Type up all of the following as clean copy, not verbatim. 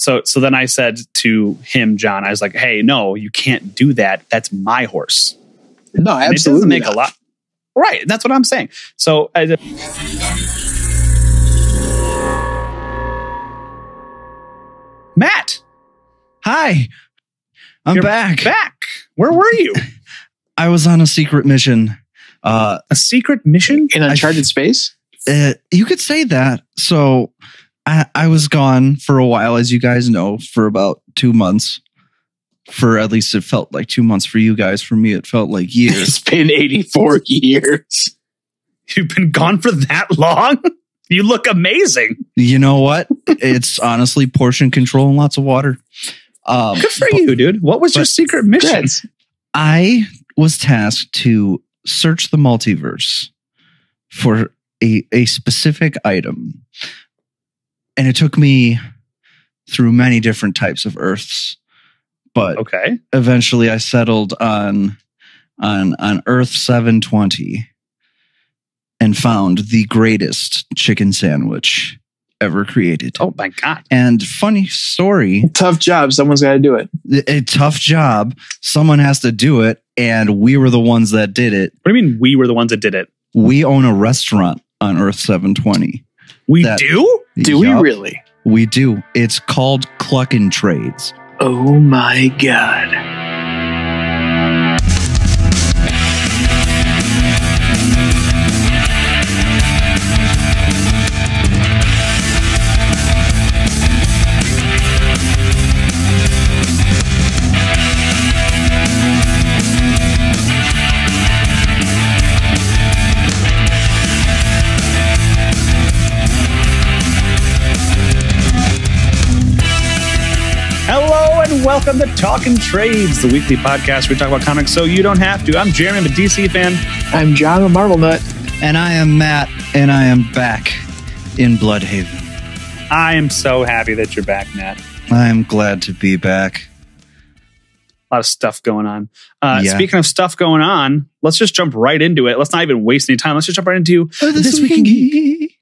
So then I said to him, John, I was like, hey, no, you can't do that. That's my horse. No, absolutely. And it doesn't make a lot. Right. That's what I'm saying. So Matt. Hi. You're back. Where were you? I was on a secret mission. A secret mission? In uncharted space? You could say that. So I was gone for a while, as you guys know, for about 2 months. For at least it felt like 2 months for you guys. For me, it felt like years. It's been 84 years. You've been gone for that long? You look amazing. You know what? It's honestly portion control and lots of water. Good for you, dude. What was your secret mission? I was tasked to search the multiverse for a specific item. And it took me through many different types of Earths. But eventually I settled on Earth 720 and found the greatest chicken sandwich ever created. Oh my God. And funny story. Tough job. Someone's got to do it. A tough job. Someone has to do it. And we were the ones that did it. What do you mean we were the ones that did it? We own a restaurant on Earth 720. We do? Do we really? We do. It's called Cluckin' Trades. Oh my God. Welcome to Talkin' Trades, the weekly podcast where we talk about comics so you don't have to. I'm Jeremy, I'm a DC fan. I'm John, a Marvel nut. And I am Matt, and I am back in Bludhaven. I am so happy that you're back, Matt. I am glad to be back. A lot of stuff going on. Speaking of stuff going on, let's just jump right into it. Let's not even waste any time. Let's just jump right into This Week in Geek.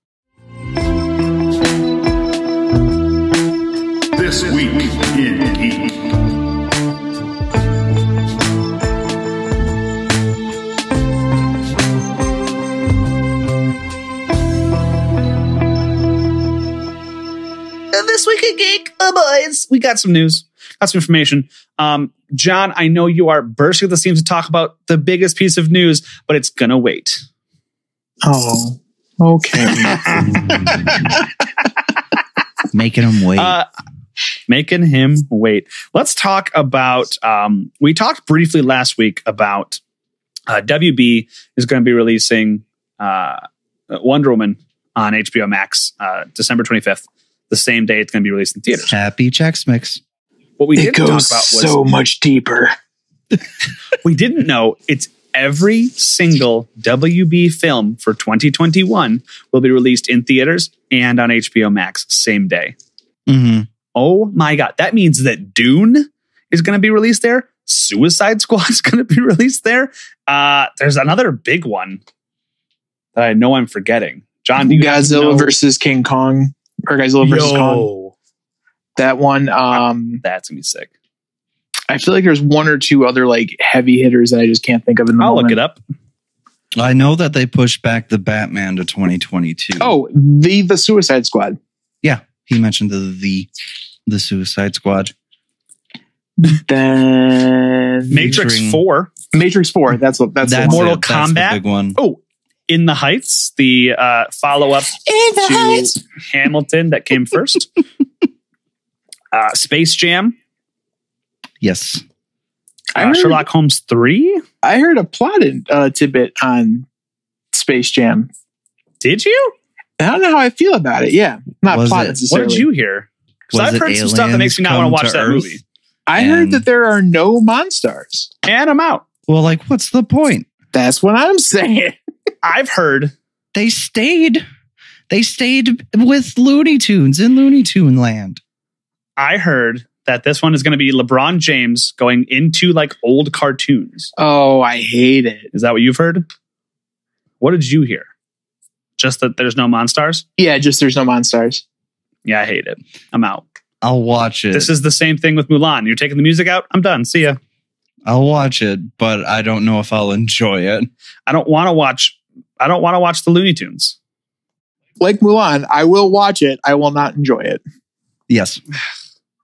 This Week in Geek. This Week in Geek, boys. We got some news, got some information. John, I know you are bursting at the seams to talk about the biggest piece of news, but it's gonna wait. Oh, okay. Making him wait. Making him wait. Let's talk about, we talked briefly last week about WB is going to be releasing Wonder Woman on HBO Max December 25th, the same day it's going to be released in theaters. Happy Chex Mix. What we didn't talk about was so much deeper. We didn't know it's every single WB film for 2021 will be released in theaters and on HBO Max same day. Mm-hmm. Oh my God. That means that Dune is going to be released there. Suicide Squad is going to be released there. There's another big one that I know I'm forgetting. John, do you Godzilla versus King Kong or Godzilla versus Kong? That one. That's going to be sick. I feel like there's one or two other like heavy hitters that I just can't think of in the moment. I'll look it up. I know that they pushed back the Batman to 2022. Oh, the Suicide Squad. Yeah, he mentioned the Suicide Squad. Then Matrix 4. Matrix 4. That's Mortal Kombat. That's the big one. Oh, In the Heights, the follow-up to Hamilton that came first. Space Jam. Yes. Sherlock Holmes 3. I heard a plot tidbit on Space Jam. Did you? I don't know how I feel about it. Yeah. Not plot necessarily. What did you hear? Because I've heard some stuff that makes me not want to watch that movie. I heard that there are no Monstars. And I'm out. Well, like, what's the point? That's what I'm saying. I've heard they stayed with Looney Tunes in Looney Tune Land. I heard that this one is going to be LeBron James going into like old cartoons. Oh, I hate it. Is that what you've heard? What did you hear? Just that there's no Monstars? Yeah, just there's no Monstars. Yeah, I hate it. I'm out. I'll watch it. This is the same thing with Mulan. You're taking the music out. I'm done. See ya. I'll watch it, but I don't know if I'll enjoy it. I don't want to watch the Looney Tunes. Like Mulan, I will watch it. I will not enjoy it. Yes.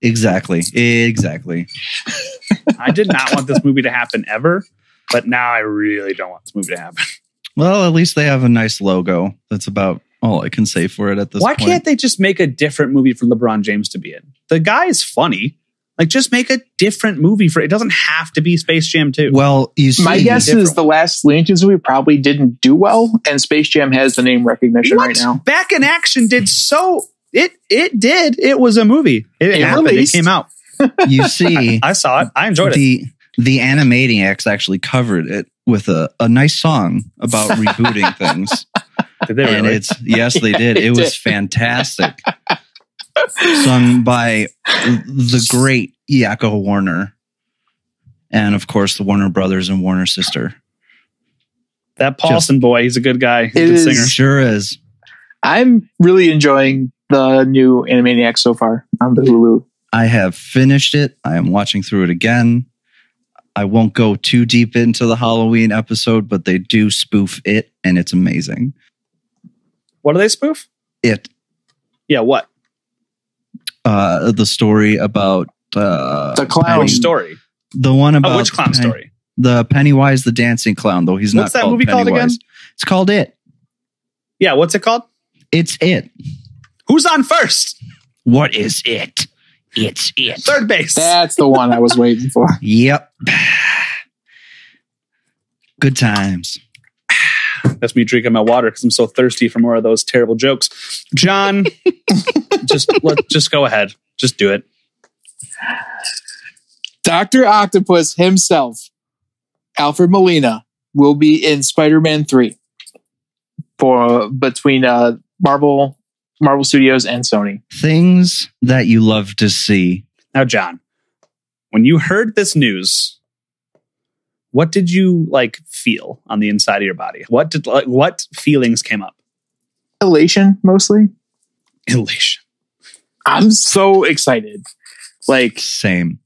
Exactly. I did not want this movie to happen ever, but now I really don't want this movie to happen. Well, at least they have a nice logo. That's about all I can say for it at this Why point. can't they just make a different movie for LeBron James to be in? The guy is funny. Like, just make a different movie for it. It doesn't have to be Space Jam 2. Well, you see, my guess is the last Looney Tunes movie probably didn't do well, and Space Jam has the name recognition right now. Back in Action did so. It did. It was a movie. It happened. Released. It came out. You see, I saw it. I enjoyed it. The Animaniacs actually covered it with a nice song about rebooting things. Did they And really? yes, they did. It was fantastic. Sung by the great Yakko Warner. And of course, the Warner Brothers and Warner sister. That Paulson boy, he's a good guy. He's a It good is. singer. Sure is. I'm really enjoying the new Animaniacs so far on the Hulu. I have finished it. I am watching through it again. I won't go too deep into the Halloween episode, but they do spoof it, and it's amazing. What do they spoof? It. Yeah, what? The story about The clown. Which story? the one about Which clown story? The Pennywise the dancing clown, though he's What's not that called movie called Pennywise. again? It's called It. Yeah, what's it called? It's It. Who's on first? What is it? It's It. Third base. That's the one I was waiting for. Yep. Good times. That's me drinking my water because I'm so thirsty for more of those terrible jokes. John, just go ahead. Just do it. Dr. Octopus himself, Alfred Molina, will be in Spider-Man 3 between Marvel Studios and Sony. Things that you love to see. Now, John, when you heard this news, what did you feel on the inside of your body? What feelings came up? Elation, mostly. Elation. I'm so excited. Same.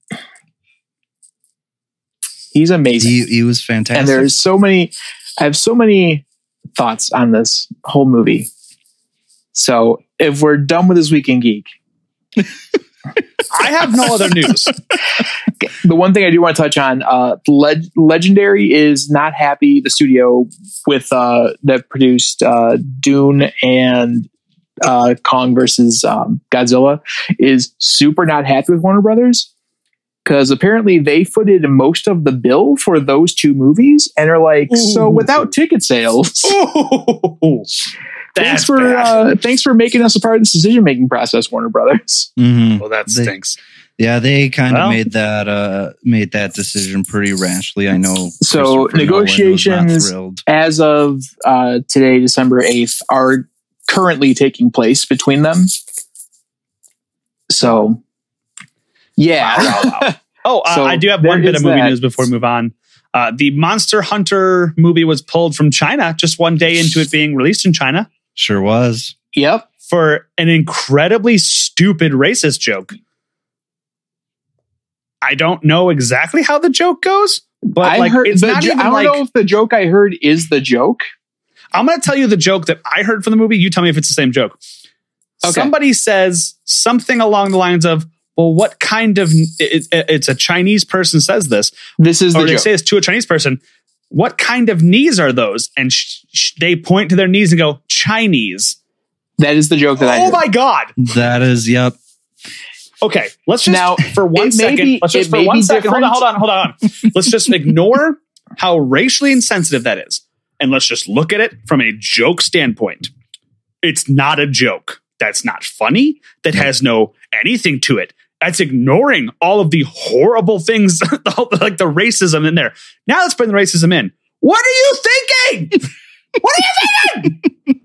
He's amazing. He was fantastic. And there's I have so many thoughts on this whole movie. So if we're done with this Week in Geek, I have no other news. the one thing I do want to touch on, Legendary is not happy. The studio that produced Dune and Kong versus Godzilla is super not happy with Warner Brothers because apparently they footed most of the bill for those two movies and are like, so without ticket sales. Thanks for making us a part of this decision-making process, Warner Brothers. Mm-hmm. Well, that stinks. They kind of made that decision pretty rashly. I know. So negotiations as of today, December 8th, are currently taking place between them. So, yeah. Wow. Oh, So I do have one there bit of is movie that. news before we move on. The Monster Hunter movie was pulled from China just one day into it being released in China. Sure was. Yep. For an incredibly stupid racist joke. I don't know exactly how the joke goes, but it's not even I don't know if the joke I heard is the joke. I'm going to tell you the joke that I heard from the movie. You tell me if it's the same joke. Okay. Somebody says something along the lines of, well, what kind of, it's a Chinese person says this. This is the Or they joke. say it's to a Chinese person. What kind of knees are those? And they point to their knees and go, Chinese. That is the joke that I heard. Oh my God. That is, yep. Okay, let's just Now, for one second. Let's just for 1 second. Hold on. Let's just ignore how racially insensitive that is, and let's just look at it from a joke standpoint. It's not a joke. That's not funny. That has no anything to it. That's ignoring all of the horrible things, like the racism in there. Now let's bring the racism in. What are you thinking? What are you thinking?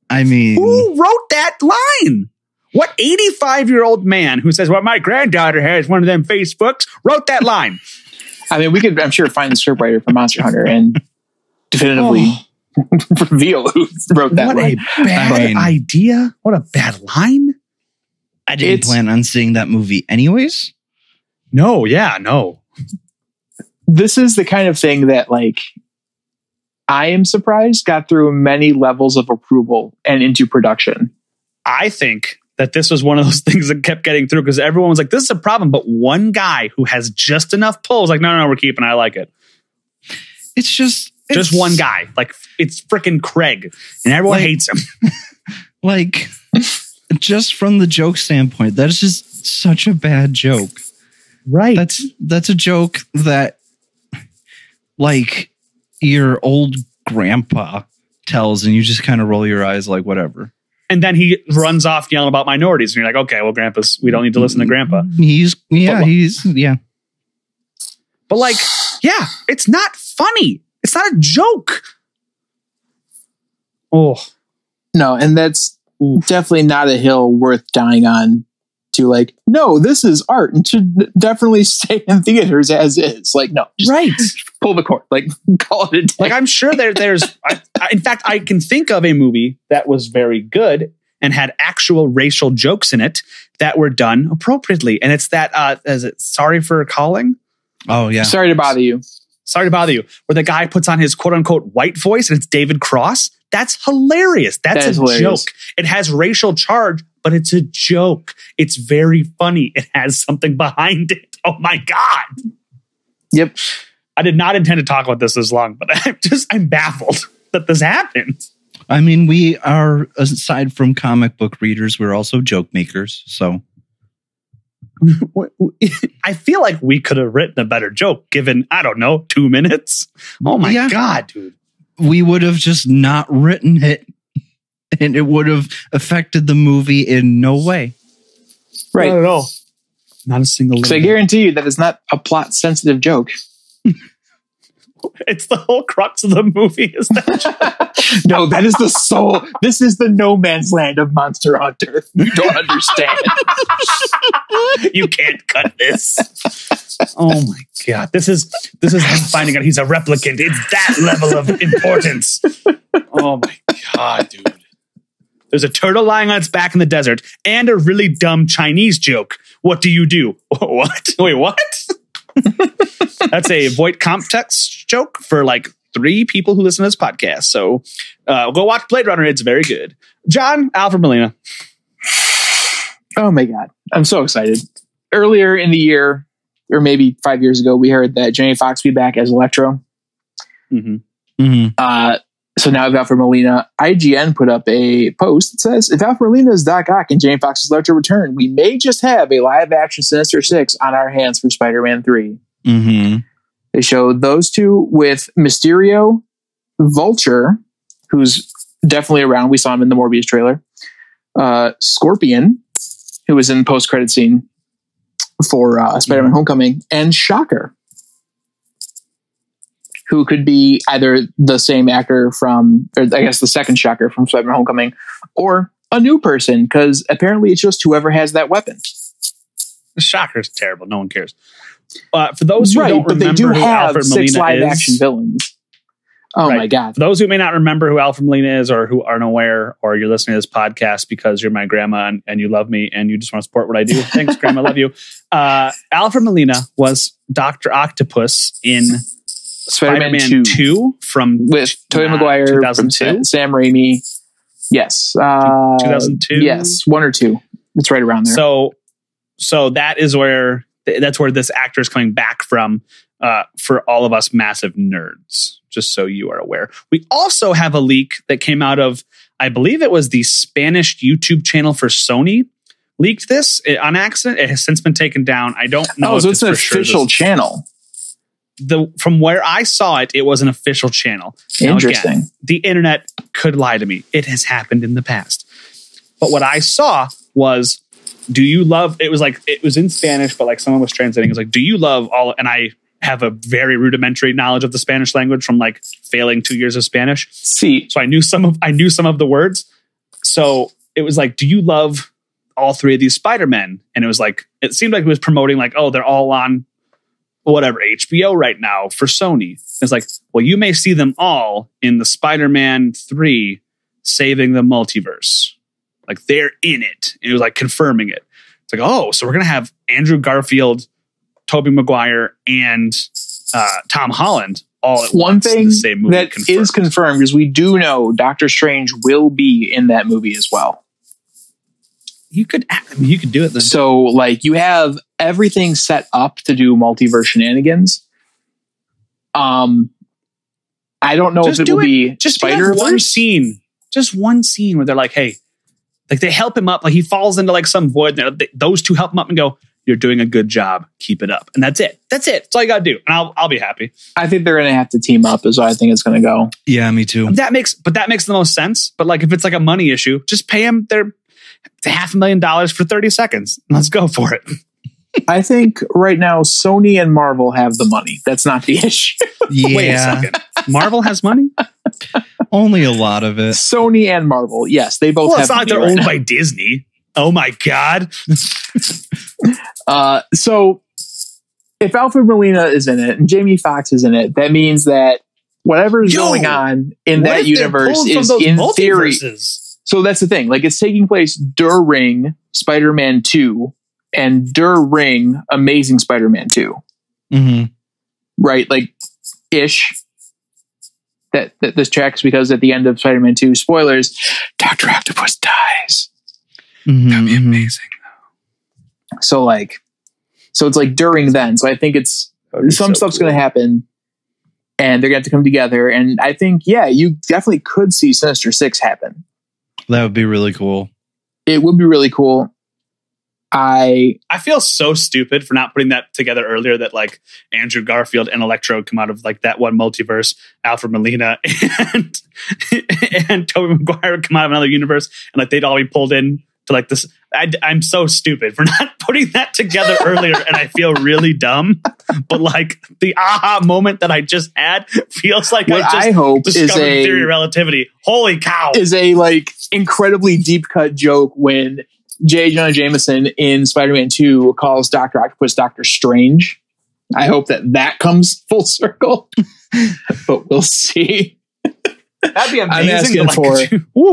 I mean, Who wrote that line? What 85-year-old man who says, well, my granddaughter has one of them Facebooks wrote that line? I mean, we could, I'm sure, find the scriptwriter for Monster Hunter and definitively reveal who wrote that What line. a bad idea. What a bad line. I didn't plan on seeing that movie anyways. No, yeah, no. This is the kind of thing that, like, I am surprised got through many levels of approval and into production. I think that this was one of those things that kept getting through because everyone was like, this is a problem. But one guy who has just enough pull was like, no, we're keeping it. I like it. It's just one guy. Like, it's freaking Craig. And everyone hates him. Like, just from the joke standpoint, that is just such a bad joke. Right. That's a joke that, like, your old grandpa tells and you just kind of roll your eyes like whatever. And then he runs off yelling about minorities. And you're like, okay, well, we don't need to listen to grandpa. But like, yeah, it's not funny. It's not a joke. Oh. No, and that's definitely not a hill worth dying on to, like, no, this is art and should definitely stay in theaters as is. Like, no. Right. Pull the cord. Like, call it a day. Like, I'm sure there's... in fact, I can think of a movie that was very good and had actual racial jokes in it that were done appropriately. And it's that... is it Sorry for Calling? Oh, yeah. Sorry to bother you. Sorry to bother you. Where the guy puts on his quote-unquote white voice and it's David Cross. That's hilarious. That's a joke. It has racial charge, but it's a joke. It's very funny. It has something behind it. Oh my God. Yep. I did not intend to talk about this long, but I'm baffled that this happened. I mean, we are, aside from comic book readers, we're also joke makers. So I feel like we could have written a better joke given, I don't know, 2 minutes. Oh my God, dude. We would have just not written it and it would have affected the movie in no way. Right. Not at all. Not a single. Because I guarantee you that is not a plot sensitive joke. It's the whole crux of the movie. Is that no, that is the soul. This is the no man's land of Monster Hunter. You don't understand. You can't cut this. Oh my God. This is him finding out he's a replicant. It's that level of importance. Oh my God, dude. There's a turtle lying on its back in the desert and a really dumb Chinese joke. What do you do? What? Wait, what? That's a Voight Comptex joke for like 3 people who listen to this podcast. So go watch Blade Runner. It's very good. John, Alfred Molina. Oh my God. I'm so excited. Earlier in the year, or maybe 5 years ago, we heard that Jamie Foxx will be back as Electro. Mm-hmm. Mm-hmm. So now Alfred Molina, IGN put up a post that says, if Alfred Molina is Doc Ock and Jamie Foxx's Electro return, we may just have a live action Sinister Six on our hands for Spider-Man 3. Mm-hmm. They showed those two with Mysterio, Vulture, who's definitely around. We saw him in the Morbius trailer. Scorpion, who was in the post-credit scene for Spider-Man Homecoming, and Shocker, who could be either the same actor from, or I guess the second Shocker from Spider-Man Homecoming, or a new person, because apparently it's just whoever has that weapon. The Shocker's terrible. No one cares. For those who don't but remember they do who have Alfred 6 Molina live is, action villains. Oh my God. For those who may not remember who Alfred Molina is or who aren't aware, or you're listening to this podcast because you're my grandma and you love me and you just want to support what I do. Thanks, Grandma. Love you. Alfred Molina was Dr. Octopus in Spider-Man 2 from with Tobey Maguire, 2002. Sam Raimi. Yes. 2002. Yes. 1 or 2. It's right around there. So that's where this actor is coming back from, for all of us massive nerds, just so you are aware. We also have a leak that came out of, I believe it was the Spanish YouTube channel for Sony leaked this on accident. It has since been taken down. I don't know. So it's an official channel. From where I saw it, it was an official channel. Interesting. Now, again, the internet could lie to me. It has happened in the past. But what I saw was, do you love, it was in Spanish, but like someone was translating. It was like, do you love all, and I have a very rudimentary knowledge of the Spanish language from like failing 2 years of Spanish. So I knew some of the words. So it was like, do you love all 3 of these Spider-Men? And it was like, it seemed like it was promoting like, oh, they're all on whatever, HBO right now for Sony. It's like, well, you may see them all in the Spider-Man 3 Saving the Multiverse. Like they're in it. And it was like confirming it. It's like, oh, so we're going to have Andrew Garfield, Tobey Maguire, and Tom Holland all at One once in thing the same movie. that is confirmed is we do know Doctor Strange will be in that movie as well. You could do it then. So, like, you have everything set up to do multiverse shenanigans. I don't know if it will be Spider-Verse. Just one scene where they're like, hey, like they help him up, like he falls into like some void. And those two help him up and go, you're doing a good job. Keep it up. And that's it. That's all you got to do. And I'll be happy. I think they're going to have to team up is what I think it's going to go. Yeah, me too. That makes the most sense. But like, if it's like a money issue, just pay him their $500,000 for 30 seconds. Let's go for it. I think right now Sony and Marvel have the money. That's not the issue. Yeah. Wait a second. Marvel has money? Only a lot of it. Sony and Marvel. Yes, they both have it's not like they're owned by Disney. Oh my God. So if Alfred Molina is in it and Jamie Foxx is in it, that means that whatever is going on in that universe is in theory. So that's the thing. Like, it's taking place during Spider-Man 2 and during Amazing Spider-Man 2. Mm-hmm. Right? Like, ish. That this tracks because at the end of Spider-Man 2, spoilers, Dr. Octopus dies. Mm-hmm. That'd be amazing. So it's like during then. So I think some stuff's going to happen and they're going to have to come together. And I think, yeah, you definitely could see Sinister Six happen. That would be really cool. It would be really cool. I feel so stupid for not putting that together earlier, that like Andrew Garfield and Electro come out of like that one multiverse, Alfred Molina and Tobey Maguire come out of another universe, and like they'd all be pulled in to like this. I'm so stupid for not putting that together earlier, and I feel really dumb. But like the aha moment that I just had feels like I hope discovered the theory of relativity. Holy cow! Is a like incredibly deep cut joke when J. Jonah Jameson in Spider-Man 2 calls Dr. Octopus Dr. Strange. I hope that comes full circle, but we'll see. That'd be amazing. I'm asking for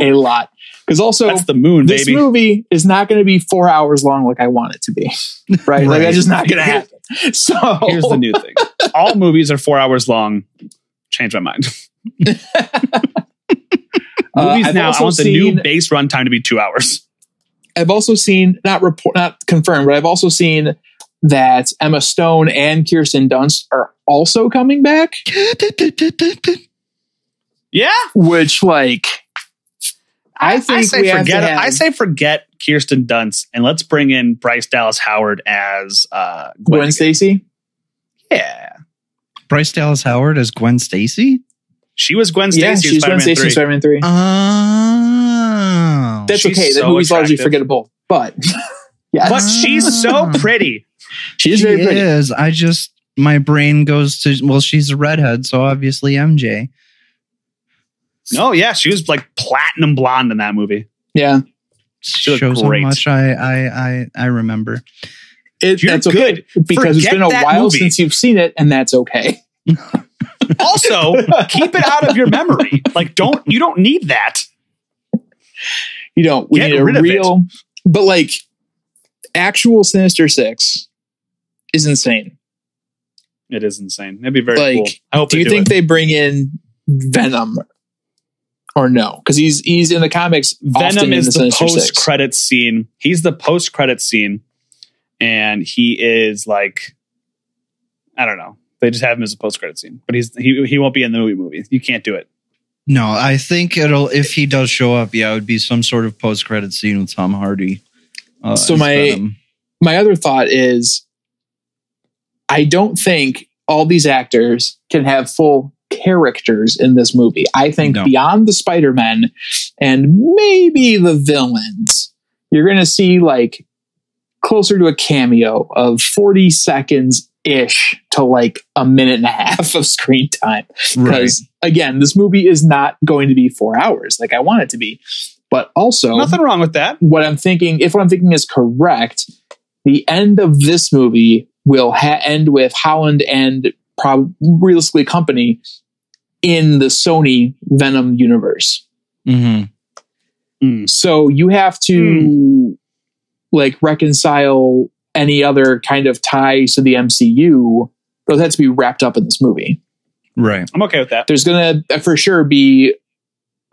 a lot. Because also, that's the moon, this movie is not going to be 4 hours long like I want it to be. Right? Like, that's just not going to happen. So here's the new thing. All movies are 4 hours long. Change my mind. Movies now, I want the new base runtime to be 2 hours. I've also seen, not confirmed, but I've also seen that Emma Stone and Kirsten Dunst are also coming back. Yeah. Which, like, I say forget Kirsten Dunst and let's bring in Bryce Dallas Howard as Gwen Stacy. Yeah. Bryce Dallas Howard as Gwen Stacy? She was Gwen Stacy. Yeah, she's Gwen Stacy in Spider-Man 3. That's okay. That movie's largely forgettable, but yes. But she's so pretty. She's very pretty. Is. My brain goes to, well, she's a redhead, so obviously MJ. Oh yeah, she was like platinum blonde in that movie. Yeah, she shows how much I remember. That's okay because it's been a while since you've seen it, and that's okay. Also, keep it out of your memory. Like, you don't need that. You don't. We need a real, but like actual Sinister Six is insane. It is insane. It'd be very cool. I hope. Do you think they bring in Venom or no? Because he's in the comics. Venom is the post-credit scene. He's the post-credit scene, and he is like, I don't know. They just have him as a post-credit scene, but he won't be in the movie. You can't do it. No, I think if he does show up, it would be some sort of post-credit scene with Tom Hardy. So my other thought is, I don't think all these actors can have full characters in this movie. I think beyond the Spider-Men and maybe the villains, you're going to see like closer to a cameo of 40 seconds ish to like a minute and a half of screen time. Because again, this movie is not going to be 4 hours like I want it to be. But also, nothing wrong with that. What I'm thinking is correct, the end of this movie will end with Holland and realistically company in the Sony Venom universe. Mm-hmm. So you have to like reconcile any other kind of ties to the MCU, those have to be wrapped up in this movie. Right. I'm okay with that. There's going to for sure be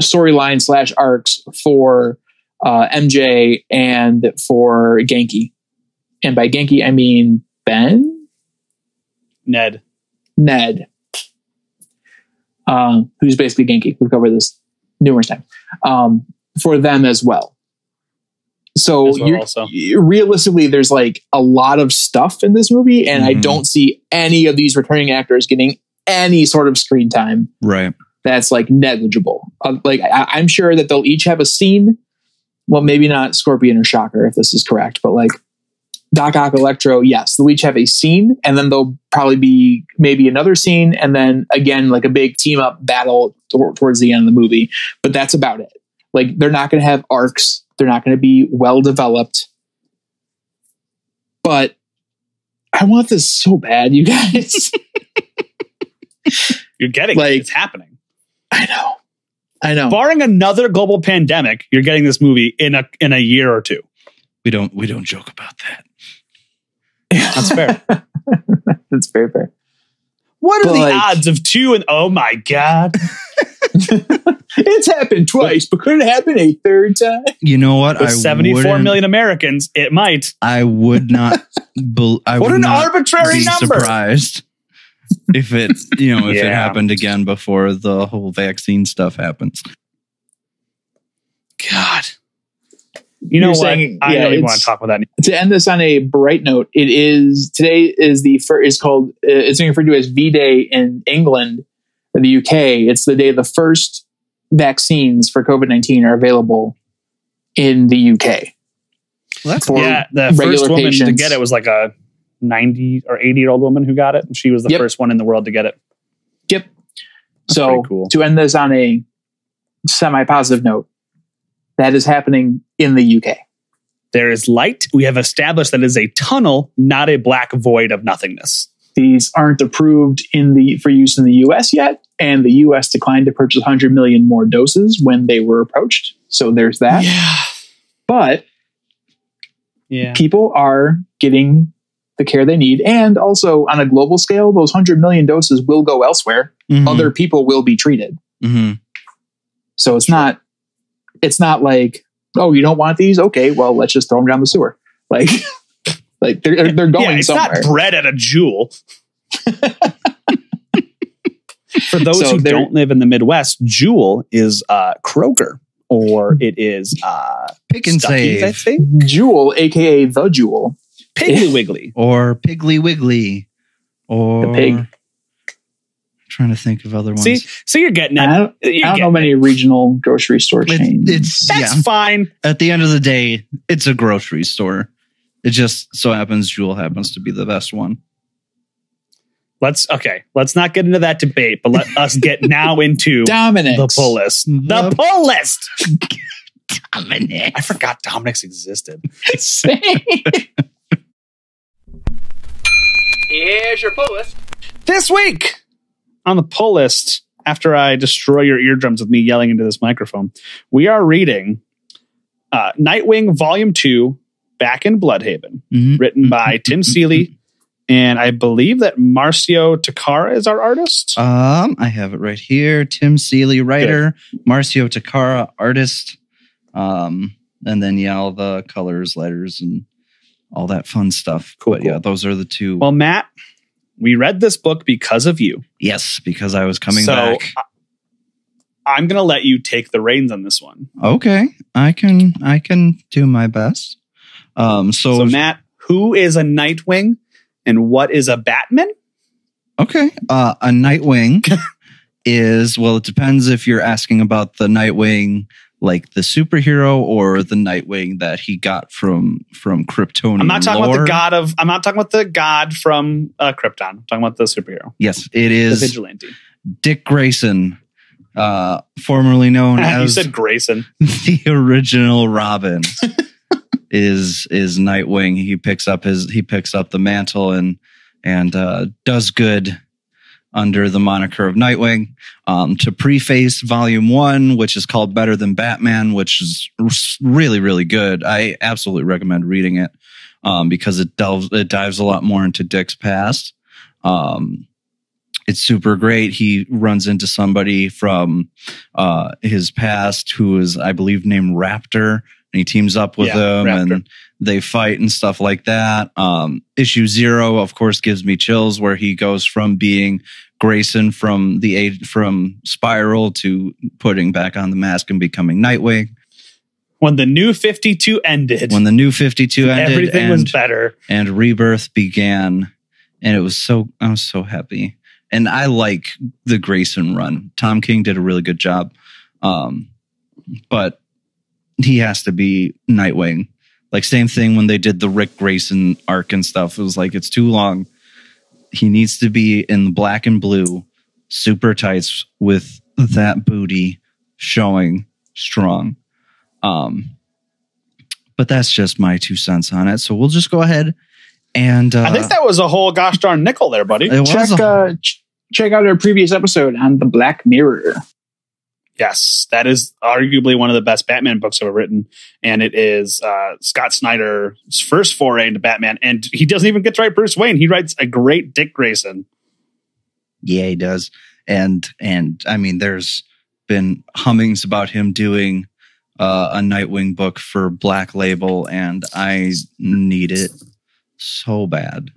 storyline / arcs for MJ and for Genki. And by Genki, I mean Ben? Ned. Who's basically Genki. We've covered this numerous times. For them as well. So realistically, there's like a lot of stuff in this movie, and I don't see any of these returning actors getting any sort of screen time. Right. That's like negligible. I'm sure that they'll each have a scene. Well, maybe not Scorpion or Shocker, if this is correct, but like Doc Ock, Electro, yes, they'll each have a scene, and then there'll probably be maybe another scene, and then again, like a big team up battle towards the end of the movie. But that's about it. Like, they're not going to have arcs. They're not going to be well developed. But I want this so bad, you guys. You're getting it. It's happening. I know. Barring another global pandemic, you're getting this movie in a year or two. We don't joke about that. That's fair. That's very fair. What are the odds of 2 and oh my God? It's happened twice, but could it happen a third time? You know what? With 74 million Americans, it might. I would not. What an arbitrary number! Surprised if it, if it happened again before the whole vaccine stuff happens. God. You know what? I don't even want to talk about that. To end this on a bright note, today is it's being referred to as V-Day in England or the UK. It's the day the first vaccines for COVID-19 are available in the UK. Well, the first woman to get it was like a 90 or 80-year-old woman who got it. And she was the first one in the world to get it. Yep. That's so cool. To end this on a semi-positive note, that is happening in the UK. There is light. We have established that it is a tunnel, not a black void of nothingness. These aren't approved for use in the US yet, and the US declined to purchase 100 million more doses when they were approached. So there's that. Yeah. But people are getting the care they need. And also on a global scale, those 100 million doses will go elsewhere. Mm-hmm. Other people will be treated. Mm-hmm. So it's not like, oh, you don't want these? Okay, well, let's just throw them down the sewer. Like they're going it's somewhere. It's not bread at a Jewel. For those who don't live in the Midwest, Jewel is Kroger, or it is Pick and Stuckey's, Save. I think. Jewel, aka the Jewel. Piggly Wiggly. Or Piggly Wiggly. Or the pig. Trying to think of other ones. See, so you're getting it. I don't know many regional grocery store chains. That's fine. At the end of the day, it's a grocery store. It just so happens Jewel happens to be the best one. Let's not get into that debate, but let us get now into Dominic's. The pull list. The pull list. Dominic. I forgot Dominic's existed. Same. Here's your pull list. This week on the pull list, after I destroy your eardrums with me yelling into this microphone, we are reading Nightwing Volume 2, Back in Bludhaven, written by Tim Seeley, and I believe that Marcio Takara is our artist. I have it right here. Tim Seeley, writer. Good. Marcio Takara, artist. And then all the colors, letters, and all that fun stuff. Cool. But yeah, those are the two. Well, Matt, we read this book because of you. Yes, because I was coming back. I'm going to let you take the reins on this one. Okay, I can do my best. So Matt, who is a Nightwing and what is a Batman? Okay, a Nightwing is, well, it depends if you're asking about the Nightwing like the superhero or the Nightwing that he got from Kryptonian I'm not talking lore. I'm not talking about the god from Krypton. I'm talking about the superhero. Yes, it is the vigilante. Dick Grayson, formerly known as you said Grayson, the original Robin. is Nightwing. He picks up the mantle and does good under the moniker of Nightwing, to preface Volume 1, which is called Better Than Batman, which is really, really good. I absolutely recommend reading it because it dives a lot more into Dick's past. It's super great. He runs into somebody from his past who is, I believe, named Raptor, and he teams up with him, Raptor. And they fight and stuff like that. Issue 0, of course, gives me chills, where he goes from being Grayson from Spiral to putting back on the mask and becoming Nightwing. When the New 52 ended. Everything was better. And Rebirth began. And I was so happy. And I like the Grayson run. Tom King did a really good job. But he has to be Nightwing. Like, same thing when they did the Rick Grayson arc and stuff. It was like, it's too long. He needs to be in the black and blue, super tights with that booty showing strong. But that's just my 2 cents on it. So we'll just go ahead and I think that was a whole gosh darn nickel there, buddy. Check out our previous episode on the Black Mirror. Yes, that is arguably one of the best Batman books ever written. And it is Scott Snyder's first foray into Batman. And he doesn't even get to write Bruce Wayne. He writes a great Dick Grayson. Yeah, he does. And I mean, there's been hummings about him doing a Nightwing book for Black Label, and I need it so bad.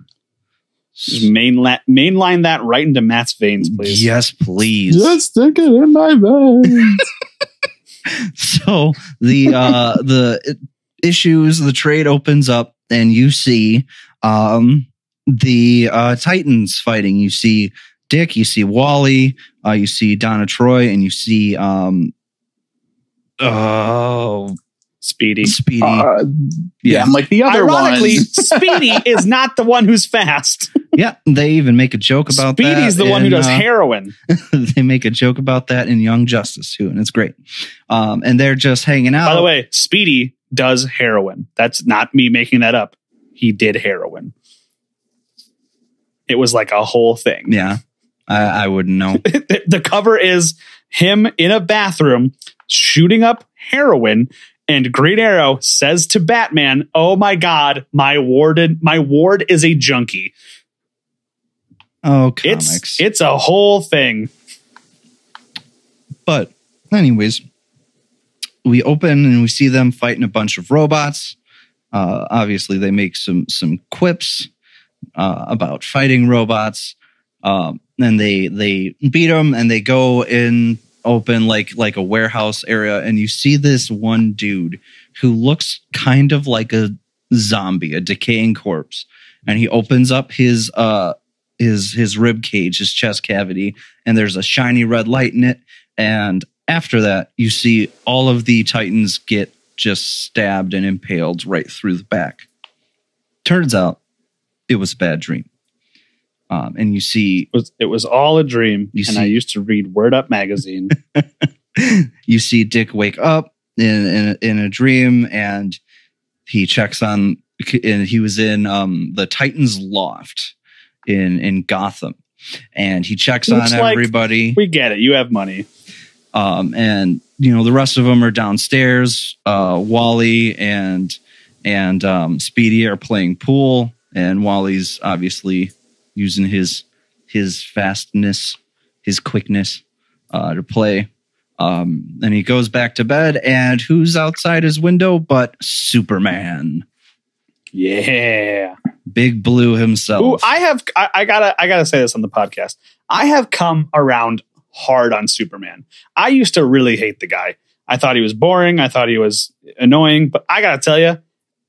Just mainline that right into Matt's veins, please. Yes, please. Just stick it in my veins. So the issues, the trade opens up, and you see the Titans fighting. You see Dick, you see Wally, you see Donna Troy, and you see Speedy. Yeah, I'm like the other Ironically, Speedy is not the one who's fast. Yeah, they even make a joke about that. Speedy's the one who does heroin. They make a joke about that in Young Justice too, and it's great. And they're just hanging out. By the way, Speedy does heroin. That's not me making that up. He did heroin. It was like a whole thing. Yeah, I wouldn't know. The cover is him in a bathroom shooting up heroin. And Green Arrow says to Batman, "Oh my God, my ward is a junkie." Oh, comics! It's a whole thing. But anyways, we open and we see them fighting a bunch of robots. Obviously, they make some quips about fighting robots. Then they beat them, and they go in. Open like a warehouse area, and you see this one dude who looks kind of like a zombie, a decaying corpse, and he opens up his rib cage, his chest cavity, and there's a shiny red light in it. And after that, you see all of the Titans get just stabbed and impaled right through the back. Turns out it was a bad dream. And you see... It was all a dream, I used to read Word Up magazine. You see Dick wake up in a dream, and he checks on... And he was in the Titans loft in Gotham. And he checks on everybody. We get it. You have money. And, the rest of them are downstairs. Wally and Speedy are playing pool, and Wally's obviously... using his fastness, his quickness to play. And he goes back to bed, and who's outside his window but Superman? Yeah. Big Blue himself. Ooh, I gotta say this on the podcast. I have come around hard on Superman. I used to really hate the guy. I thought he was boring. I thought he was annoying, but I gotta tell you,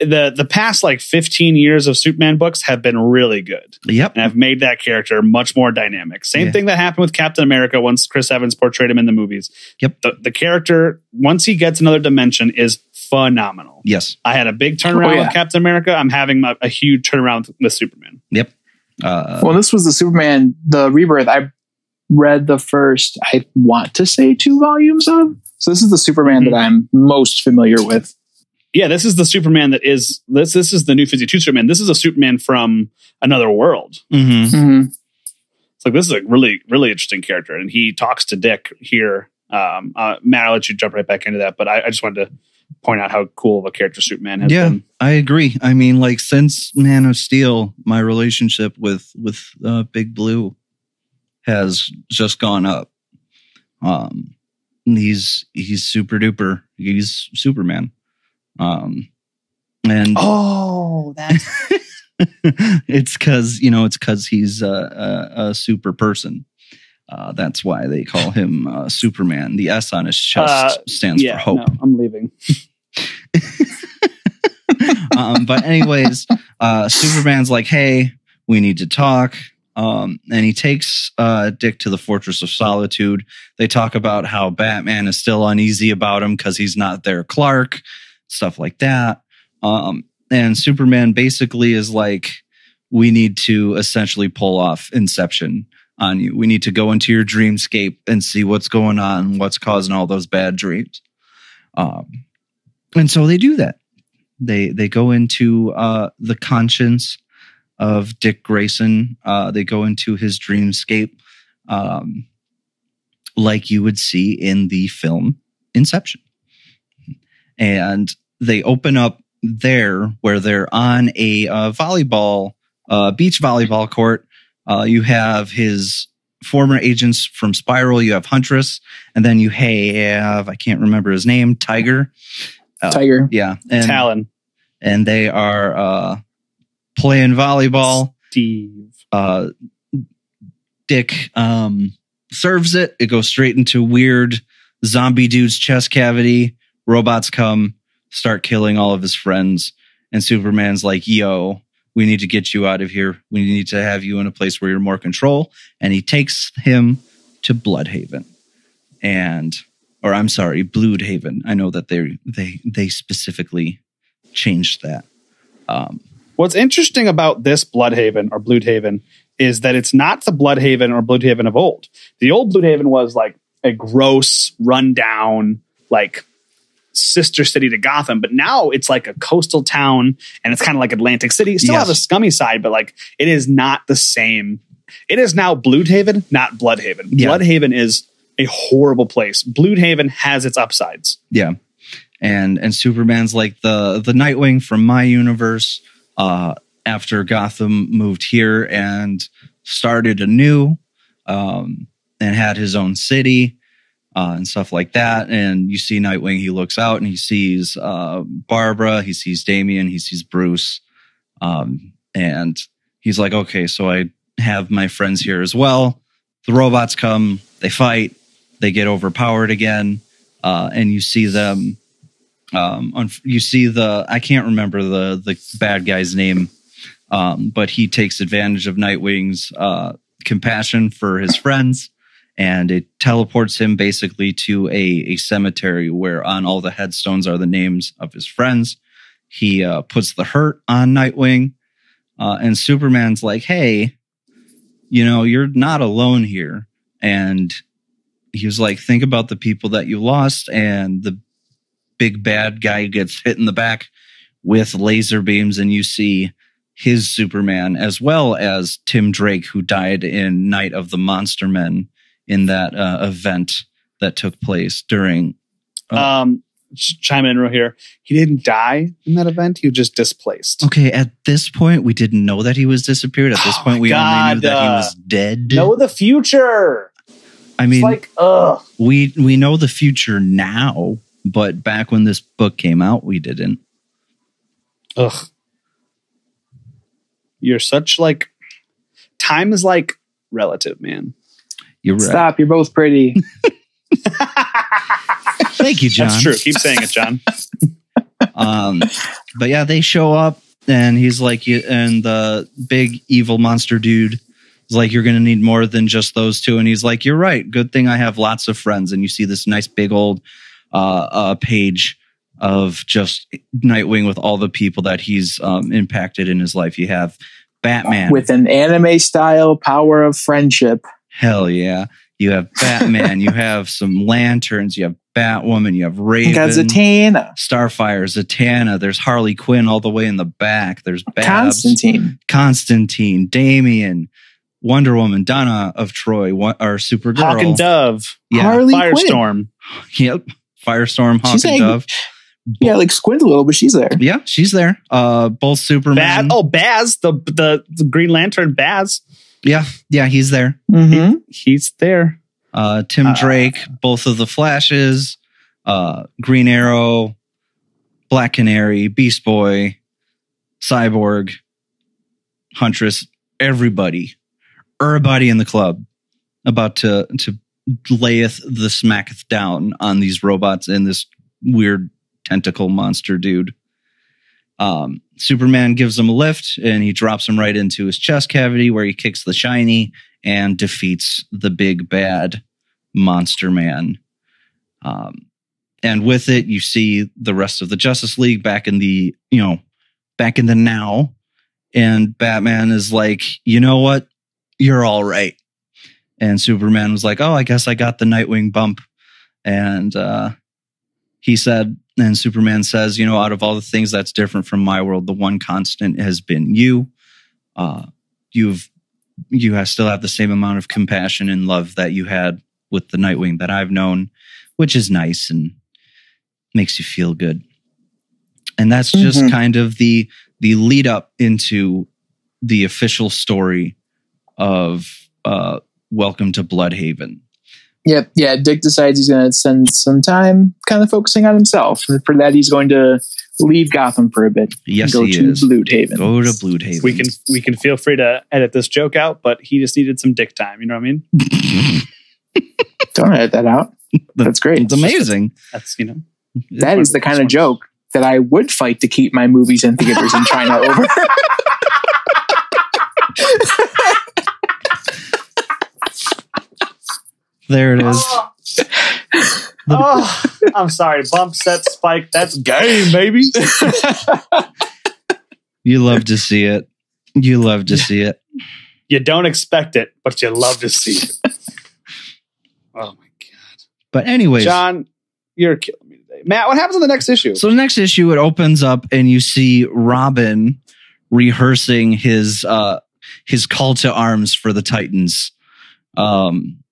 the past 15 years of Superman books have been really good. Yep. And have made that character much more dynamic. Same thing that happened with Captain America once Chris Evans portrayed him in the movies. Yep. The character, once he gets another dimension, is phenomenal. Yes. I had a big turnaround with Captain America. I'm having a huge turnaround with Superman. Yep. Well, this was the Superman, the Rebirth. I read the first, I want to say 2 volumes of. So this is the Superman that I'm most familiar with. Yeah, this is the Superman that is this is the new 52 Superman. This is a Superman from another world. Mm-hmm. Mm-hmm. It's like, this is a really, really interesting character. And he talks to Dick here. Matt, I'll let you jump right back into that. But I just wanted to point out how cool of a character Superman has been. I agree. I mean, like, since Man of Steel, my relationship with Big Blue has just gone up. He's super duper. He's Superman. And that's it's because he's a super person. That's why they call him Superman. The S on his chest stands for hope. No, I'm leaving. But anyways, Superman's like, hey, we need to talk. And he takes Dick to the Fortress of Solitude. They talk about how Batman is still uneasy about him because he's not their Clark, stuff like that. And Superman basically is like, we need to essentially pull off Inception on you. We need to go into your dreamscape and see what's going on, what's causing all those bad dreams. And so they do that. They go into the conscience of Dick Grayson. They go into his dreamscape, like you would see in the film Inception. And they open up there where they're on a beach volleyball court. You have his former agents from Spiral. You have Huntress, and then you have, I can't remember his name, Tiger. Yeah. And Talon. And they are playing volleyball. Steve. Dick serves it. It goes straight into weird zombie dude's chest cavity. Robots come, start killing all of his friends. And Superman's like, yo, we need to get you out of here. We need to have you in a place where you're more control. And he takes him to Bludhaven. Bludhaven. I know that they specifically changed that. What's interesting about this Bludhaven is that it's not the Bludhaven or Bludhaven of old. The old Bludhaven was like a gross, rundown, like sister city to Gotham, but now it's like a coastal town, and it's kind of like Atlantic City. It still has a scummy side, but like it is not the same. It is now Bludhaven, not Bludhaven. Yeah. Bludhaven is a horrible place. Bludhaven has its upsides. Yeah. And Superman's like the Nightwing from my universe, after Gotham moved here and started anew, and had his own city, and stuff like that. And you see Nightwing, he looks out and he sees Barbara, he sees Damian, he sees Bruce. And he's like, okay, so I have my friends here as well. The robots come, they fight, they get overpowered again. And you see them, I can't remember the bad guy's name, but he takes advantage of Nightwing's compassion for his friends, and it teleports him basically to a cemetery where on all the headstones are the names of his friends. He puts the hurt on Nightwing, and Superman's like, hey, you're not alone here. And he was like, think about the people that you lost, and the big bad guy gets hit in the back with laser beams, and you see his Superman, as well as Tim Drake, who died in Night of the Monster Men in that event that took place during... just chime in real here. He didn't die in that event. He was just displaced. Okay, at this point, we didn't know that he was disappeared. At this point, we only knew that he was dead. Know the future. I mean, it's like, we know the future now, but back when this book came out, we didn't. Ugh. You're such like... Time is like relative, man. You're right. Stop, you're both pretty. Thank you, John. That's true. Keep saying it, John. But yeah, they show up, and he's like, and the big evil monster dude is like, you're going to need more than just those two. And he's like, you're right. Good thing I have lots of friends. And you see this nice big old page of just Nightwing with all the people that he's impacted in his life. You have Batman with an anime style power of friendship. Hell yeah. You have Batman, you have some lanterns, you have Batwoman, you have Raven. You got Zatanna. Starfire, Zatanna. There's Harley Quinn all the way in the back. There's Babs. Constantine, Damian. Wonder Woman, Donna of Troy, or Supergirl, Hawk and Dove, yeah, Harley Firestorm. Yep, Firestorm, Hawk She's and like- Dove. Yeah, like squint a little, but she's there. Yeah, she's there. Both Superman. Baz, the Green Lantern, Baz. Yeah, he's there. Mm-hmm. He's there. Tim Drake, both of the Flashes, Green Arrow, Black Canary, Beast Boy, Cyborg, Huntress, everybody in the club about to layeth the smacketh down on these robots and this weird tentacle monster dude. Superman gives him a lift and he drops him right into his chest cavity where he kicks the shiny and defeats the big bad monster man. And with it, you see the rest of the Justice League back in the now. And Batman is like, you know what? You're all right. And Superman was like, oh, I guess I got the Nightwing bump. And Superman says, out of all the things that's different from my world, the one constant has been you. You still have the same amount of compassion and love that you had with the Nightwing that I've known, which is nice and makes you feel good. And that's just kind of the lead up into the official story of Welcome to Bludhaven. Yep. Yeah. Dick decides he's going to spend some time kind of focusing on himself. And for that, he's going to leave Gotham for a bit. Yes, and go to Bludhaven. Go to Bludhaven. We can feel free to edit this joke out, but he just needed some dick time. You know what I mean? Don't edit that out. That's great. It's amazing. That's That is the kind of joke that I would fight to keep my movies in theaters in China over. There it is. I'm sorry. Bump, set, spike. That's game, baby. You love to see it. You love to see it. You don't expect it, but you love to see it. Oh, my God. But anyways. John, you're killing me today. Matt, what happens in the next issue? So the next issue, it opens up and you see Robin rehearsing his call to arms for the Titans.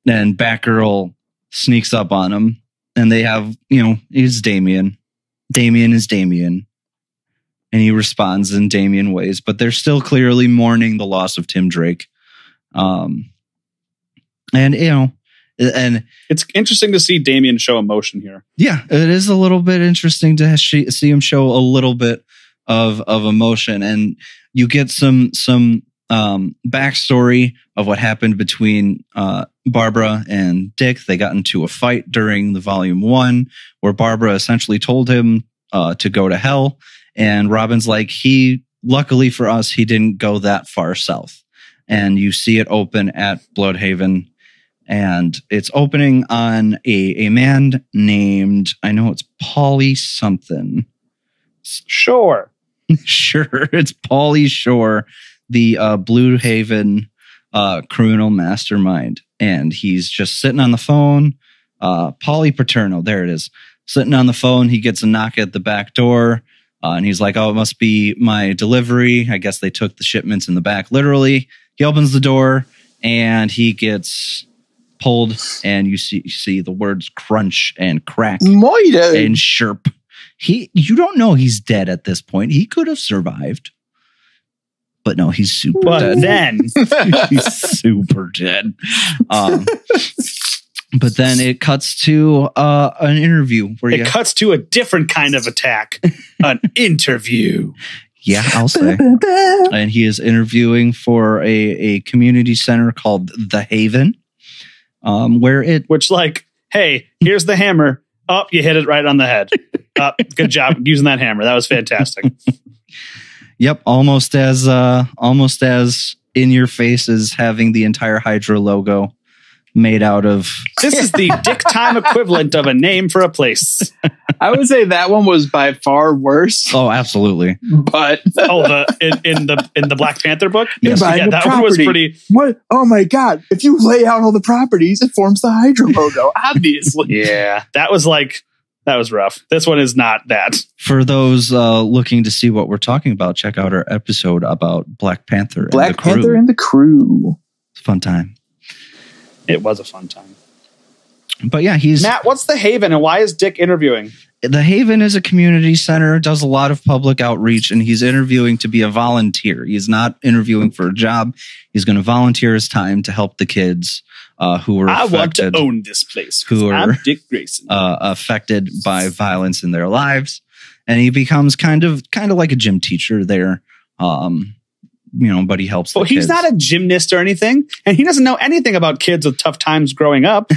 And Batgirl sneaks up on him and they have, he's Damian. Damian is Damian. And he responds in Damian ways, but they're still clearly mourning the loss of Tim Drake. And it's interesting to see Damian show emotion here. Yeah, it is a little bit interesting to see him show a little bit of emotion, and you get some backstory of what happened between Barbara and Dick. They got into a fight during the volume 1 where Barbara essentially told him to go to hell. And Robin's like, luckily for us, he didn't go that far south. And you see it open at Bludhaven. And it's opening on a man named, I know it's Paulie something. Sure. Sure, it's Paulie Shore, the Bludhaven criminal mastermind. And he's just sitting on the phone. Paulie Paterno, there it is. Sitting on the phone, he gets a knock at the back door. And he's like, oh, it must be my delivery. I guess they took the shipments in the back, literally. He opens the door and he gets pulled, and you see the words crunch and crack and chirp. You don't know he's dead at this point. He could have survived. But no, he's super dead. Then he's super dead. But then it cuts to an interview where it cuts to a different kind of attack, an interview. Yeah, I'll say. And he is interviewing for a community center called The Haven, which hey, here's the hammer. Oh, you hit it right on the head. Good job using that hammer. That was fantastic. Yep, almost as in your face as having the entire Hydra logo made out of. This is the dick time equivalent of a name for a place. I would say that one was by far worse. Oh, absolutely. But in the Black Panther book, yes. Yeah, that one was pretty. What? Oh my God! If you lay out all the properties, it forms the Hydra logo. Obviously, yeah, that was rough. This one is not that. For those looking to see what we're talking about, check out our episode about Black Panther. And the Crew. Fun time. It was a fun time. But yeah, he's Matt. What's the Haven, and why is Dick interviewing? the Haven is a community center, does a lot of public outreach, and he's interviewing to be a volunteer. He's not interviewing for a job. He's going to volunteer his time to help the kids who were affected. I want to own this place. Who are I'm Dick Grayson. Affected by violence in their lives, and he becomes kind of like a gym teacher there. But he helps. Well, he's not a gymnast or anything, and he doesn't know anything about kids with tough times growing up.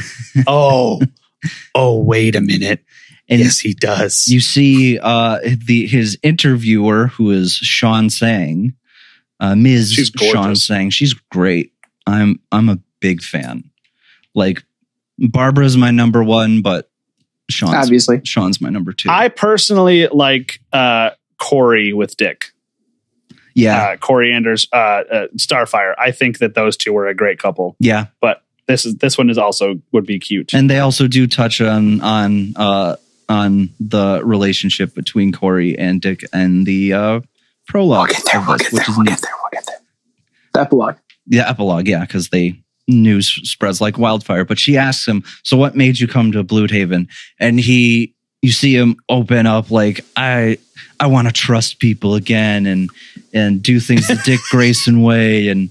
Oh, wait a minute. And yes, he does. You see his interviewer, who is Sean Sang, Ms. Sean Sang. She's great. I'm a big fan. Like, Barbara's my number one, but Sean's my number two. I personally like Corey with Dick. Yeah. Corey Anders, Starfire. I think that those two were a great couple. Yeah. But this one is also would be cute. And they also do touch on the relationship between Corey and Dick and the prologue. We'll get there. The epilogue. The epilogue, yeah, because news spreads like wildfire. But she asks him, so what made you come to Bludhaven? And you see him open up like, I want to trust people again and do things the Dick Grayson way. And,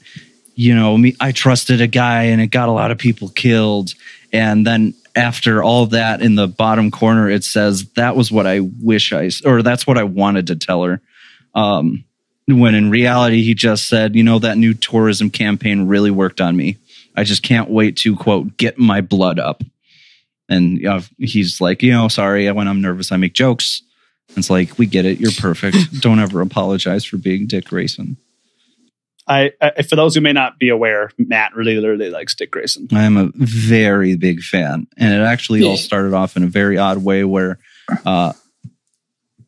I trusted a guy and it got a lot of people killed. And then after all that, in the bottom corner, it says, that was what that's what I wanted to tell her. When in reality, he just said, that new tourism campaign really worked on me. I just can't wait to, quote, get my blood up. And he's like, sorry, when I'm nervous, I make jokes. And it's like, we get it. You're perfect. Don't ever apologize for being Dick Grayson. For those who may not be aware, Matt really likes Dick Grayson. I am a very big fan. And it actually all started off in a very odd way where I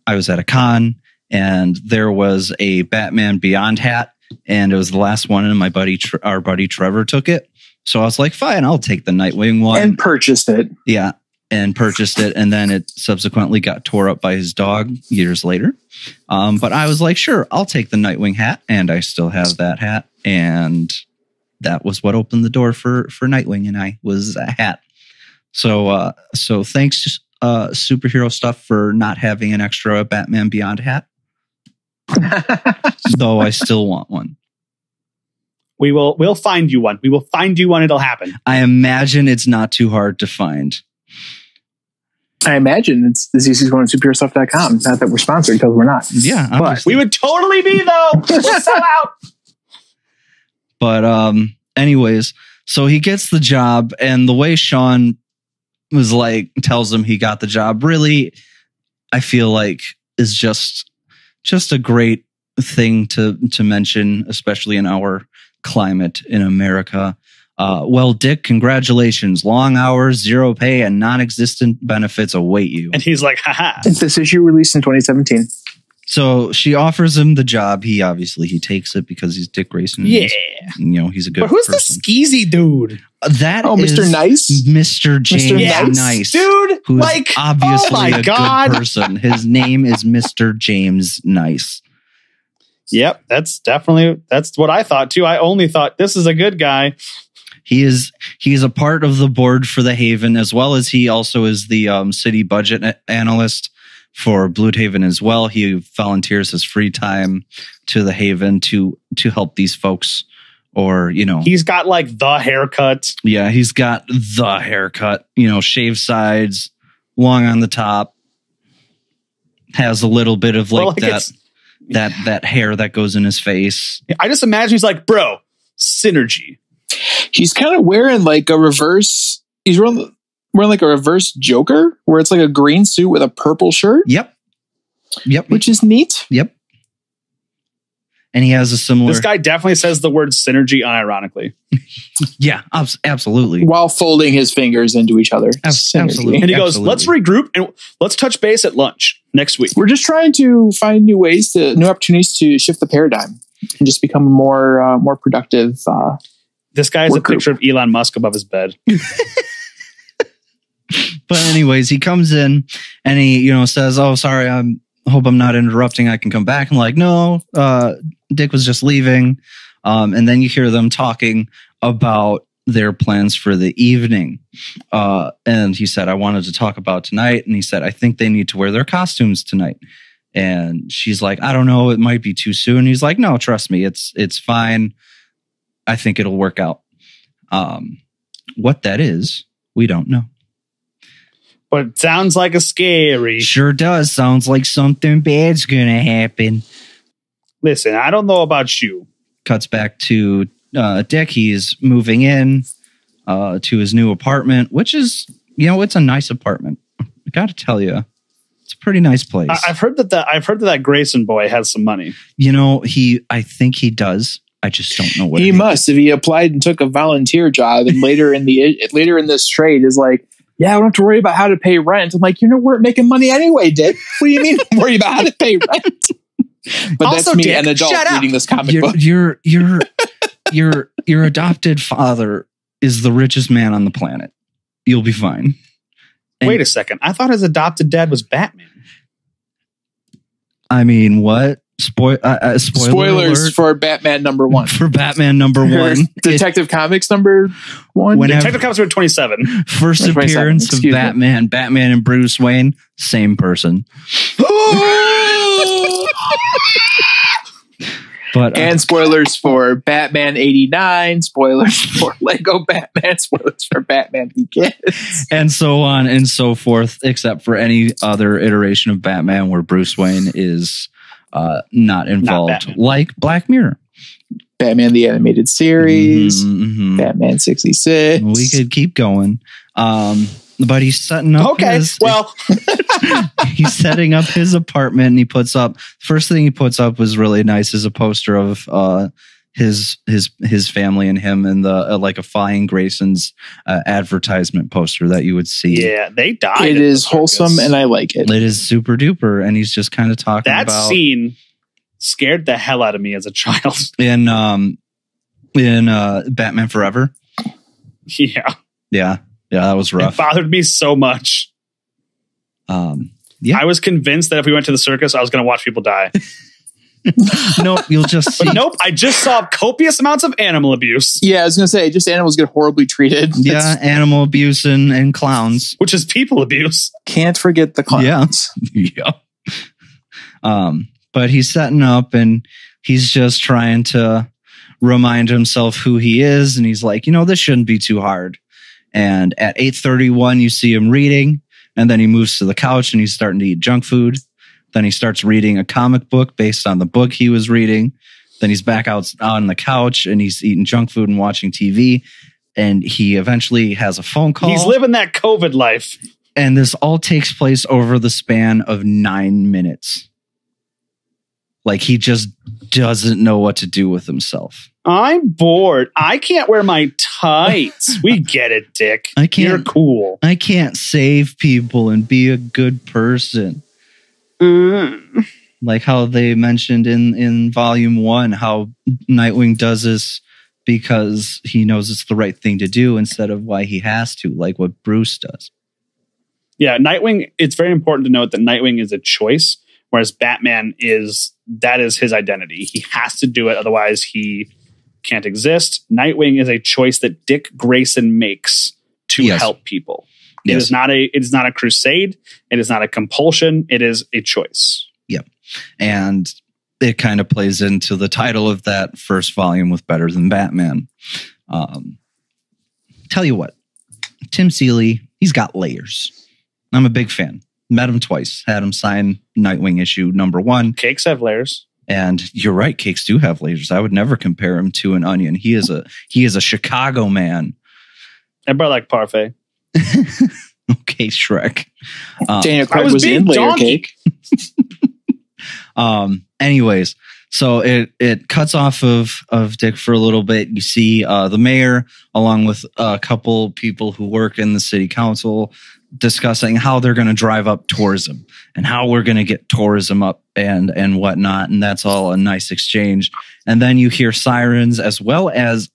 was at a con and there was a Batman Beyond hat. And it was the last one. And our buddy Trevor took it. So I was like, fine, I'll take the Nightwing one. And purchased it. Yeah. And purchased it. And then it subsequently got tore up by his dog years later. But I was like, sure, I'll take the Nightwing hat. And I still have that hat. And that was what opened the door for Nightwing and I, was a hat. So thanks, Superhero Stuff, for not having an extra Batman Beyond hat. Though I still want one. We'll find you one. We will find you one. It'll happen. I imagine it's not too hard to find. I imagine it's the ZC's going to superherostuff.com. Not that we're sponsored, because we're not. Yeah. But we would totally be, though. We'll sell out. But anyways, so he gets the job, and the way Sean was like, tells him he got the job, really, I feel like is just a great thing to mention, especially in our climate in America. Well, Dick, congratulations. Long hours, zero pay, and non-existent benefits await you. And he's like, haha. This issue released in 2017. So she offers him the job. He takes it because he's Dick Grayson. Yeah. He's a good But who's person. the skeezy dude? That is Mr. Nice? Mr. James Nice. Dude, who's obviously a good person. His name is Mr. James Nice. Yep, that's what I thought too. I only thought this is a good guy. He is a part of the board for the Haven, as well as he also is the city budget analyst for Bludhaven as well. He volunteers his free time to the Haven to help these folks. Or, he's got like the haircut. Yeah, he's got the haircut, shaved sides, long on the top, has a little bit of that hair that goes in his face. I just imagine he's like, bro, synergy. He's kind of wearing like a reverse. He's wearing like a reverse Joker, where it's like a green suit with a purple shirt. Yep. Which is neat. Yep. And he has a similar. This guy definitely says the word synergy unironically. Yeah, absolutely. While folding his fingers into each other. Absolutely. And he goes, let's regroup and let's touch base at lunch next week. We're just trying to find new opportunities to shift the paradigm and just become more productive. This guy has a picture of Elon Musk above his bed. But anyways, he comes in and he, says, oh, sorry, I hope I'm not interrupting. I can come back. I'm like, no, Dick was just leaving. And then you hear them talking about their plans for the evening. And he said, I wanted to talk about tonight. And he said, I think they need to wear their costumes tonight. And she's like, I don't know, it might be too soon. He's like, no, trust me, it's fine. I think it'll work out. What that is, we don't know. But it sounds like a scary. Sure does. Sounds like something bad's gonna happen. Listen, I don't know about you. Cuts back to Dick. He's moving in to his new apartment, which is, it's a nice apartment. I gotta tell you, it's a pretty nice place. I've heard that Grayson boy has some money. I think he does. I just don't know what he must. If he applied and took a volunteer job, and later in this trade is like, yeah, I don't have to worry about how to pay rent. I'm like, we're making money anyway, Dick. What do you mean worry about how to pay rent? But also, that's me, Dick, an adult reading this comic book. Your adopted father is the richest man on the planet. You'll be fine. Wait a second. I thought his adopted dad was Batman. I mean, what? Spoilers alert for Batman #1. For Batman #1. Detective Comics #1. Detective Comics number 27. First appearance of Batman. Batman and Bruce Wayne, same person. And spoilers for Batman '89, spoilers for Lego Batman, spoilers for Batman Begins, and so on and so forth, except for any other iteration of Batman where Bruce Wayne is not involved, like Black Mirror. Batman the Animated Series, Batman 66. We could keep going. But he's setting up. He's setting up his apartment, and he puts up. First thing he puts up was really nice, is a poster of his family and him, and the like a Flying Grayson's advertisement poster that you would see. Yeah, they died. It is wholesome, and I like it. It is super duper, and he's just kind of talking about that scene. Scared the hell out of me as a child. In Batman Forever. Yeah. Yeah, that was rough. It bothered me so much. I was convinced that if we went to the circus, I was going to watch people die. Nope, you'll just see. But nope, I just saw copious amounts of animal abuse. Yeah, I was going to say, just animals get horribly treated. Yeah, animal abuse and clowns. Which is people abuse. Can't forget the clowns. Yeah. But he's setting up, and he's just trying to remind himself who he is. And he's like, this shouldn't be too hard. And at 8:31, you see him reading, and then he moves to the couch and he's starting to eat junk food. Then he starts reading a comic book based on the book he was reading. Then he's back out on the couch and he's eating junk food and watching TV. And he eventually has a phone call. He's living that COVID life. And this all takes place over the span of 9 minutes. Like, he just doesn't know what to do with himself. I'm bored. I can't wear my tights. We get it, Dick. You're cool. I can't save people and be a good person. Like how they mentioned in Volume 1, how Nightwing does this because he knows it's the right thing to do instead of why he has to, like what Bruce does. Yeah, Nightwing, it's very important to note that Nightwing is a choice, whereas Batman that is his identity. He has to do it, otherwise he can't exist. Nightwing is a choice that Dick Grayson makes to help people. It is not a crusade. It is not a compulsion. It is a choice. Yep. And it kind of plays into the title of that first volume with Better Than Batman. Tell you what, Tim Seeley, he's got layers. I'm a big fan. Met him twice. Had him sign Nightwing issue #1. Cakes have layers. And you're right, cakes do have layers. I would never compare him to an onion. He is a Chicago man. Everybody like parfait. Okay, Shrek. Daniel Craig was in layer cake. Anyways, so it cuts off of Dick for a little bit. You see the mayor along with a couple people who work in the city council discussing how they're going to drive up tourism and how we're going to get tourism up and whatnot. And that's all a nice exchange. And then you hear sirens as well as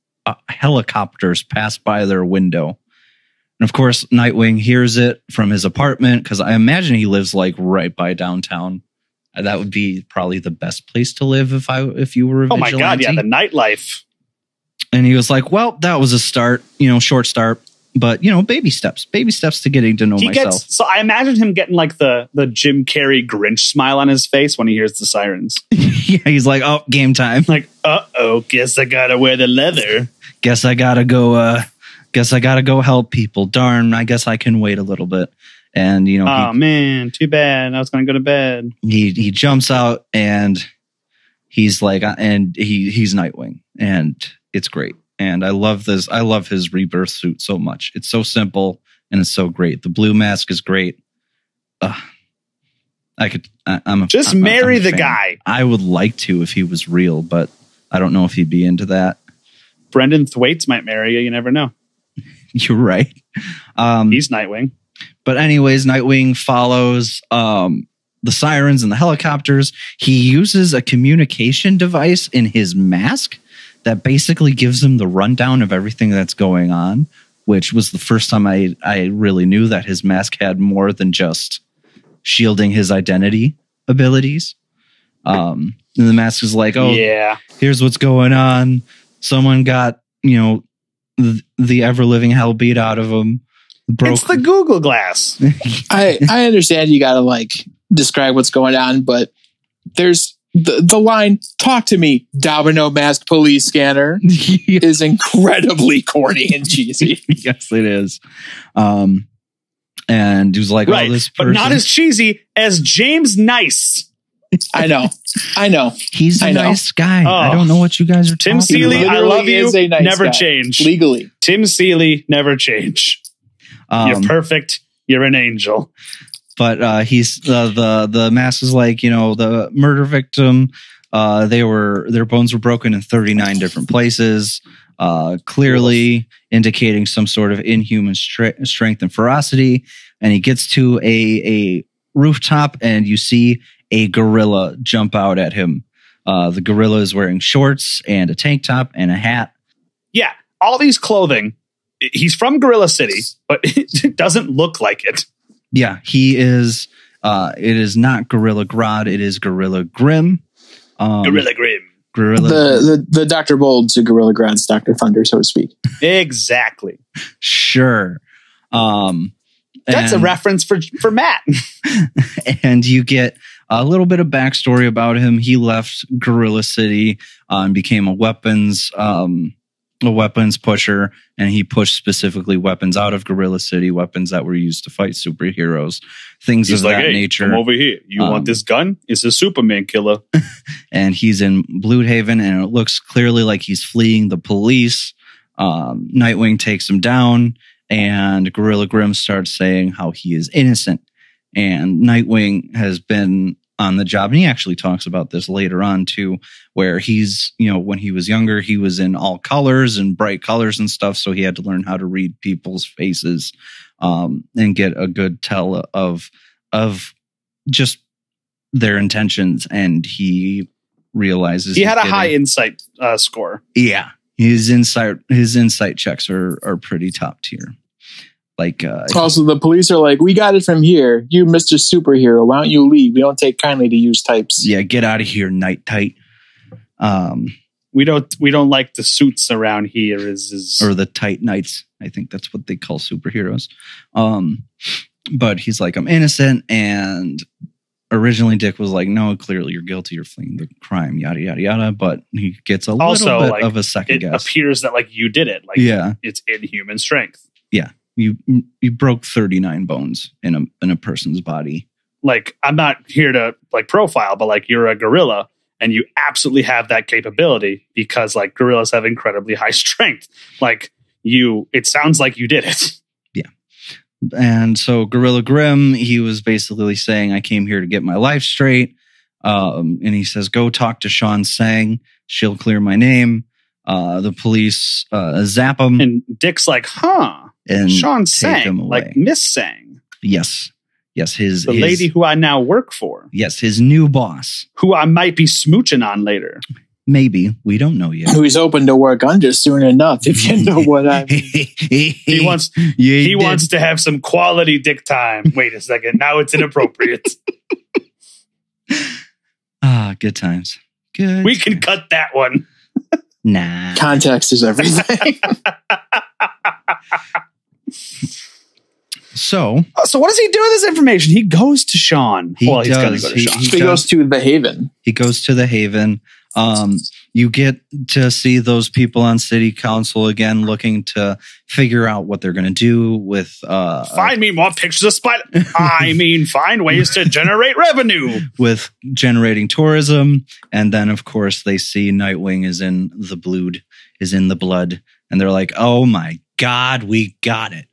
helicopters pass by their window. And of course, Nightwing hears it from his apartment because I imagine he lives like right by downtown. That would be probably the best place to live if you were a vigilante. Oh my God, yeah, the nightlife. And he was like, well, that was a start, short start, but baby steps to getting to know myself. So I imagine him getting like the Jim Carrey Grinch smile on his face when he hears the sirens. Yeah, he's like, oh, game time. Like, guess I gotta wear the leather. Guess I gotta go help people. Darn, I guess I can wait a little bit. And man, too bad. I was gonna go to bed. He jumps out and he's like, and he's Nightwing, and it's great. And I love this. I love his rebirth suit so much. It's so simple and it's so great. The blue mask is great. I'm marry the fan. guy. I would like to if he was real, but I don't know if he'd be into that. Brendan Thwaites might marry you. You never know. You're right. He's Nightwing. But anyways, Nightwing follows the sirens and the helicopters. He uses a communication device in his mask that basically gives him the rundown of everything that's going on, which was the first time I really knew that his mask had more than just shielding his identity abilities. And the mask is like, oh, yeah, here's what's going on. Someone got, the ever-living hell beat out of him. It's the Google Glass. I understand you got to describe what's going on, but there's the line, talk to me, Domino Mask Police Scanner, is incredibly corny and cheesy. Yes, it is. And he was like, right, oh, this person, but not as cheesy as James Nice. I know. He's a nice guy. I don't know what you guys are Tim talking Seeley, about. I love you. Nice never guy. Change. Legally. Tim Seeley, never change. You're perfect. You're an angel. But he's the mask is like, the murder victim. Their bones were broken in 39 different places, clearly indicating some sort of inhuman strength and ferocity. And he gets to a rooftop, and you see a gorilla jump out at him. The gorilla is wearing shorts and a tank top and a hat. Yeah, all these clothing. He's from Gorilla City, but it doesn't look like it. Yeah, he is. It is not Gorilla Grodd. It is Gorilla Grim. Gorilla Grim. The Dr. Bold to Gorilla Grodd's Dr. Thunder, so to speak. Exactly. Sure. That's a reference for Matt. And you get a little bit of backstory about him. He left Gorilla City and became a weapons pusher, and he pushed specifically weapons out of Gorilla City, weapons that were used to fight superheroes, things of that nature. Come over here. You want this gun? It's a Superman killer. And he's in Bludhaven, and it looks clearly like he's fleeing the police. Nightwing takes him down, and Gorilla Grim starts saying how he is innocent. And Nightwing has been on the job, and he actually talks about this later on too, where he's, when he was younger, he was in all colors and bright colors and stuff, so he had to learn how to read people's faces and get a good tell of just their intentions. And he realizes he had a high insight score. Yeah, his insight checks are pretty top tier. Also, the police are like, we got it from here. You, Mr. Superhero, why don't you leave? We don't take kindly to use types. Yeah, get out of here, Night Tight. We don't like the suits around here. Or the Tight Knights. I think that's what they call superheroes. But he's like, I'm innocent. And originally Dick was like, no, clearly you're guilty. You're fleeing the crime, yada, yada, yada. But he gets a little bit of a second guess. It appears that you did it. It's inhuman strength. Yeah. You broke 39 bones in a person's body. I'm not here to profile, but you're a gorilla and you absolutely have that capability because gorillas have incredibly high strength. It sounds like you did it. Yeah. And so Gorilla Grim, he was basically saying, I came here to get my life straight. And he says, go talk to Sean Sang. She'll clear my name. The police zap him. And Dick's like, huh? And Sean Sang, Miss Sang. Yes. His lady who I now work for. Yes, his new boss. Who I might be smooching on later. Maybe. We don't know yet. Who's open to work under soon enough, if you know what I mean. He wants to have some quality dick time. Wait a second. Now it's inappropriate. Good times. Good. We can cut that one. Nah. Context is everything. So what does he do with this information? He goes to Sean. He He's going to does. go to Sean. He goes to the Haven. He goes to the Haven. You get to see those people on city council again, looking to figure out what they're going to do with. Find me more pictures of spider. Find ways to generate revenue with generating tourism, and then of course they see Nightwing is in the blood, and they're like, "Oh my god, we got it."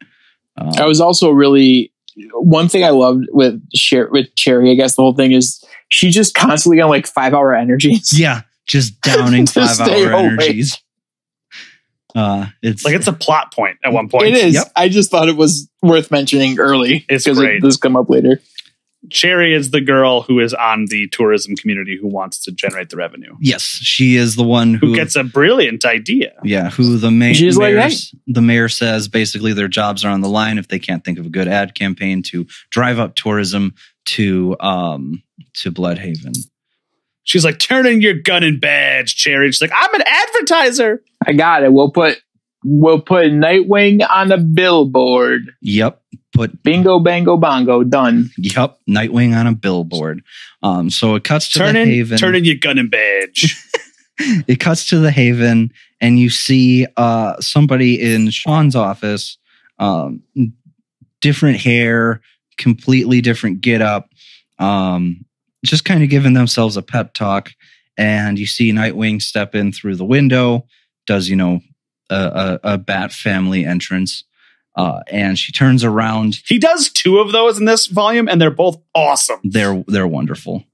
I was also really one thing I loved with Cherry. I guess the whole thing is she just constantly on like 5-hour energies. Yeah, just downing 5-hour energies. It's a plot point at one point. It is. Yep. I just thought it was worth mentioning early because this come up later. Cherry is the girl who is on the tourism community who wants to generate the revenue. Yes, she is the one who gets a brilliant idea. Yeah, who the mayor says basically their jobs are on the line if they can't think of a good ad campaign to drive up tourism to Bludhaven. She's like, turn in your gun and badge, Cherry. She's like, I'm an advertiser. I got it. We'll put Nightwing on a billboard. Yep. Put bingo, bango, bongo. Done. Yep. Nightwing on a billboard. So it cuts to the Haven. Turn in your gun and badge. It cuts to the Haven, and you see somebody in Sean's office, different hair, completely different getup, just kind of giving themselves a pep talk. And you see Nightwing step in through the window, does a Bat family entrance. And she turns around. He does 2 of those in this volume, and they're both awesome. They're wonderful.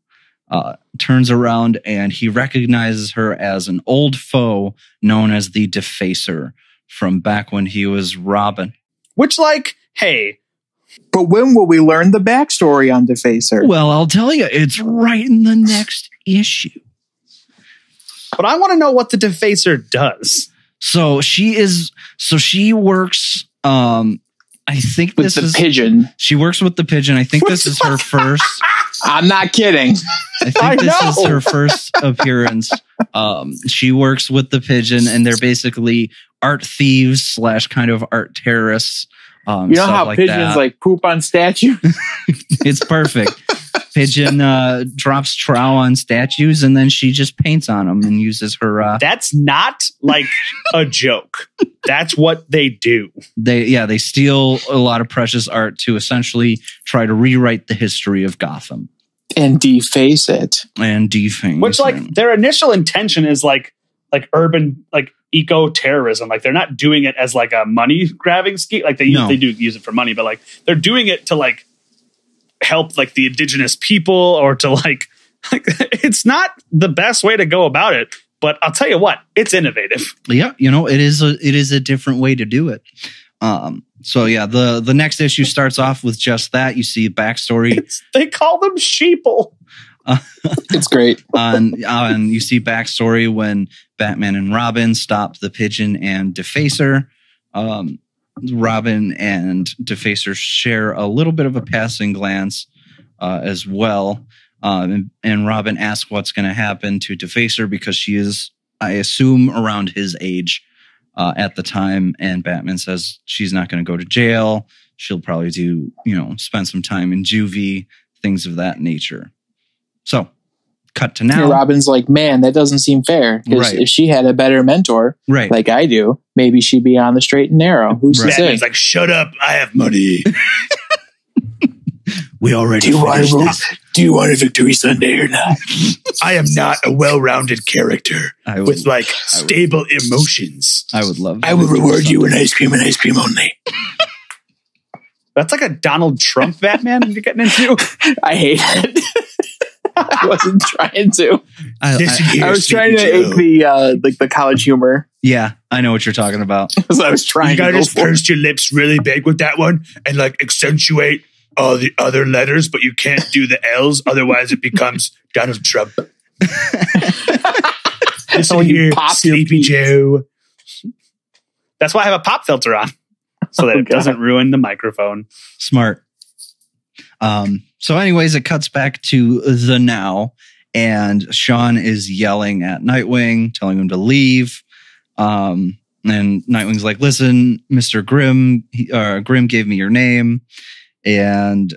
Turns around, and he recognizes her as an old foe known as the Defacer from back when he was Robin. Which, hey. But when will we learn the backstory on Defacer? Well, I'll tell you, it's right in the next issue. But I want to know what the Defacer does. So she works. I think with the pigeon. She works with the pigeon. I think this is her first. I'm not kidding. I think this is her first appearance. She works with the pigeon, and they're basically art thieves / kind of art terrorists. You know how pigeons poop on statues? It's perfect. Pigeon drops trowel on statues, and then she just paints on them and uses her. That's not a joke. That's what they do. They steal a lot of precious art to essentially try to rewrite the history of Gotham and deface it. Which their initial intention is urban eco terrorism. They're not doing it as a money grabbing scheme. They do use it for money, but they're doing it to help the indigenous people or to it's not the best way to go about it, but I'll tell you what, it's innovative. Yeah, it is a different way to do it. So yeah, the next issue starts off with just that. You see backstory. They call them sheeple. It's great. You see backstory when Batman and Robin stop the pigeon and Defacer. Robin and Defacer share a little bit of a passing glance as well. And Robin asks what's going to happen to Defacer because she is, I assume, around his age at the time. And Batman says she's not going to go to jail. She'll probably spend some time in juvie, things of that nature. So cut to now. And Robin's like, man, that doesn't seem fair. Because if she had a better mentor, like I do, maybe she'd be on the straight and narrow. Who's to say? Batman's like, shut up, I have money. We already do you want a victory Sunday or not? I am not a well-rounded character with stable emotions. I would love. I will reward you in ice cream and ice cream only. That's a Donald Trump Batman you're getting into. I hate it. I wasn't trying to. I was trying to ache the college humor. Yeah, I know what you're talking about. Because I was trying. You gotta just purse your lips really big with that one and accentuate all the other letters, but you can't do the L's, otherwise it becomes Donald Trump. Listen here, Sleepy Joe. That's why I have a pop filter on, so that it doesn't ruin the microphone. Smart. So anyways, it cuts back to the now, and Sean is yelling at Nightwing, telling him to leave. And Nightwing's like, listen, Mr. Grimm, Grimm gave me your name. And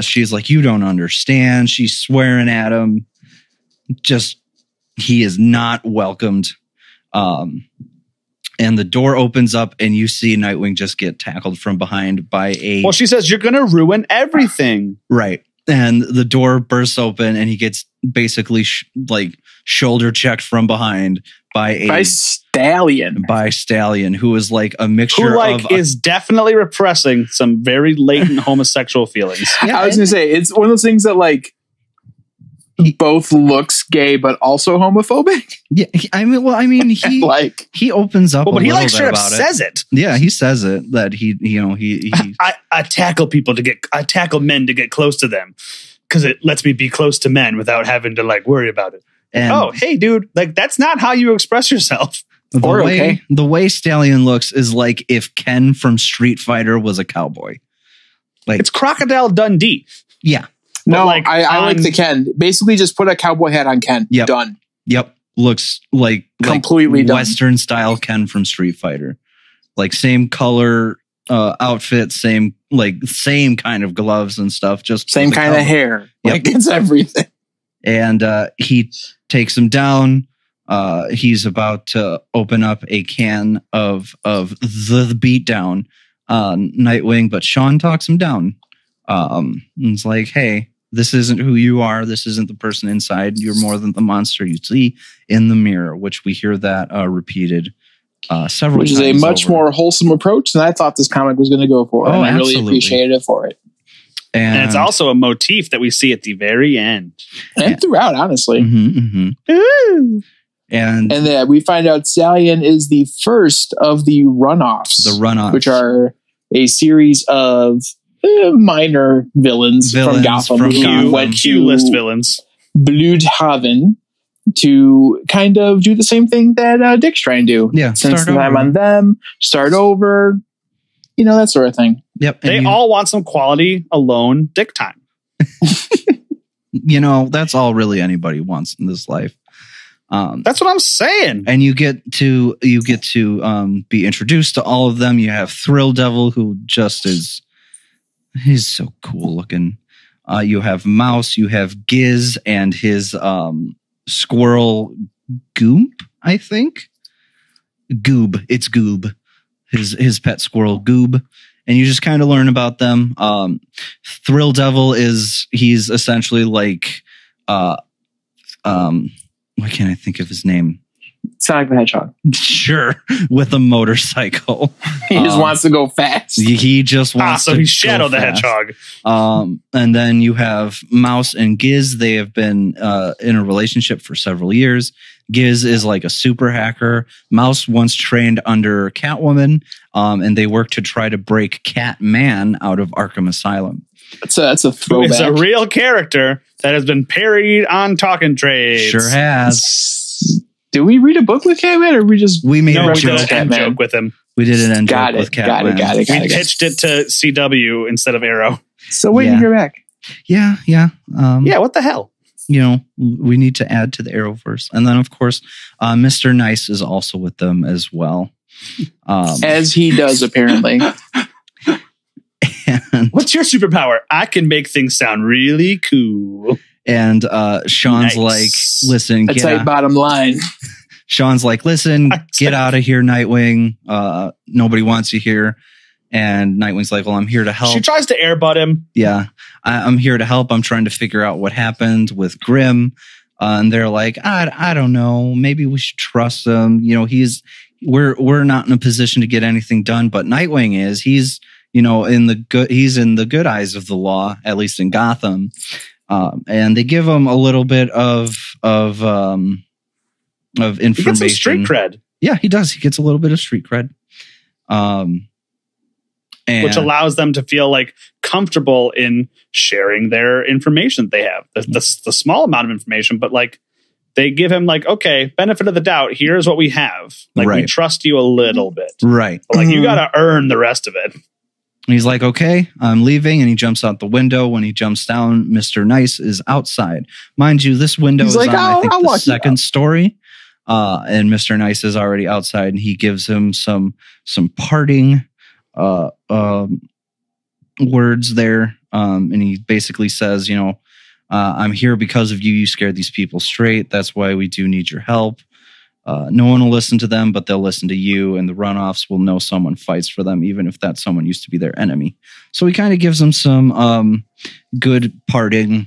she's like, you don't understand. She's swearing at him. He is not welcomed. And the door opens up and you see Nightwing just get tackled from behind by Well, she says, you're going to ruin everything. Right. And the door bursts open and he gets basically shoulder checked from behind by Stallion. By Stallion, who is like a mixture is definitely repressing some very latent homosexual feelings. Yeah, I was going to say, it's one of those things that both looks gay but also homophobic. Yeah, he opens up. But he straight up says it. Yeah, he says it that he I tackle I tackle men to get close to them because it lets me be close to men without having to worry about it. And hey, dude, that's not how you express yourself. The way Stallion looks is like if Ken from Street Fighter was a cowboy. It's Crocodile Dundee. Yeah. No, I like the Ken. Basically, just put a cowboy hat on Ken. Yep. Done. Yep. Looks completely Western style Ken from Street Fighter. Same color outfit, same kind of gloves and stuff. Just same kind of hair. Yep. It's everything. And he takes him down. He's about to open up a can of the beatdown on Nightwing, but Sean talks him down. And it's like, hey, this isn't who you are. This isn't the person inside. You're more than the monster you see in the mirror, which we hear that repeated several times. Which is a much more wholesome approach than I thought this comic was going to go for. And I really appreciated it for it. And it's also a motif that we see at the very end. And throughout, honestly. Mm-hmm, mm-hmm. And then we find out Stallion is the first of the runoffs. Which are a series of minor villains from Gotham who went to list villains Bludhaven to kind of do the same thing that Dick's trying to do. Yeah, since the time on them, start over, that sort of thing. Yep, they all want some quality alone Dick time. That's all really anybody wants in this life. That's what I'm saying. And you get to be introduced to all of them. You have Thrill Devil, who just is. He's so cool looking. You have Mouse, you have Giz and his squirrel Goop, I think. Goob. It's Goob. His pet squirrel Goob. And you just kind of learn about them. Thrill Devil he's essentially like why can't I think of his name? Sonic the Hedgehog. Sure, with a motorcycle. He just wants to go fast. He just wants to. So he's Shadow the Hedgehog. And then you have Mouse and Giz. They have been in a relationship for several years. Giz is like a super hacker. Mouse once trained under Catwoman, and they work to try to break Catman out of Arkham Asylum. That's a throwback. It's a real character that has been parodied on Talking Trades. Sure has. Did we read a book with Catman, or we made a joke with him? We did an end joke with Catman. Got it. We pitched it to CW instead of Arrow. So wait to hear back. Yeah. What the hell? We need to add to the Arrowverse, and then of course, Mr. Nice is also with them as well, as he does apparently. And what's your superpower? I can make things sound really cool. And Sean's like, listen, that's like bottom line. Sean's like, listen, get out of here, Nightwing. Nobody wants you here. And Nightwing's like, well, I'm here to help. She tries to airbutt him. Yeah, I'm here to help. I'm trying to figure out what happened with Grimm. And they're like, I don't know. Maybe we should trust him. We're not in a position to get anything done, but Nightwing is. He's in the good eyes of the law, at least in Gotham. And they give him a little bit of information. He gets some street cred. Yeah, he does. He gets a little bit of street cred. Which allows them to feel comfortable in sharing their information that they have. The small amount of information, but they give him okay, benefit of the doubt. Here's what we have. We trust you a little bit. Right. But, you got to earn the rest of it. And he's like, okay, I'm leaving. And he jumps out the window. When he jumps down, Mr. Nice is outside. Mind you, this window is on, I think, the second story. and Mr. Nice is already outside, and he gives him some parting words there, and he basically says, I'm here because of you. You scared these people straight. That's why we do need your help. No one will listen to them, but they'll listen to you, and the runoffs will know someone fights for them, even if that someone used to be their enemy. So he kind of gives them some good parting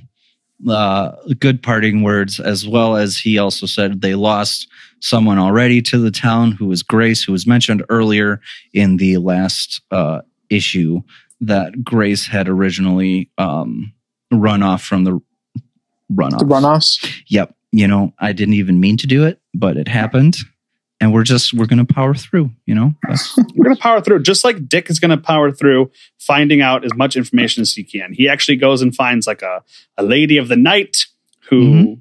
words, as well as he also said they lost someone already to the town, who was Grace, who was mentioned earlier in the last issue, that Grace had originally run off from the runoffs. The runoffs? Yep. I didn't even mean to do it, but it happened. And we're going to power through, We're going to power through, just like Dick is going to power through finding out as much information as he can. He actually goes and finds like a lady of the night who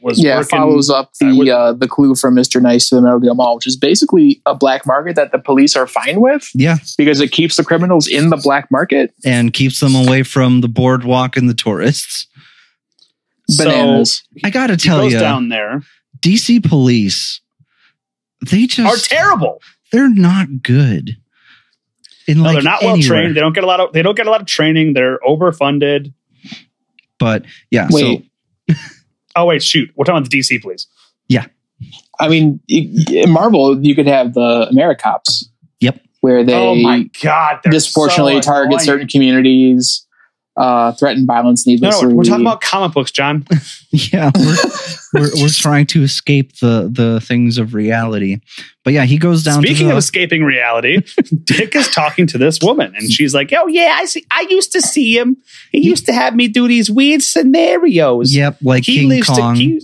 was working, follows up the clue from Mr. Nice to the Meadowdale Mall, which is basically a black market that the police are fine with. Yeah. Because it keeps the criminals in the black market. And keeps them away from the boardwalk and the tourists. Bananas. So, I got to tell you, down there, DC police, they just are terrible. They're not good. They're not well trained. They don't get a lot of training. They're overfunded. But yeah, wait. Oh wait, shoot. We're talking about the DC police. Yeah. I mean, in Marvel, you could have the AmeriCops. Yep. Where they oh my God, disproportionately target certain communities, threaten violence needlessly. No, we're talking about comic books, John. Yeah, we're trying to escape the things of reality. But yeah, he goes down. Speaking of escaping reality, Dick is talking to this woman, and she's like, "Oh yeah, I used to see him. He used to have me do these weird scenarios. Yep, like King Kong."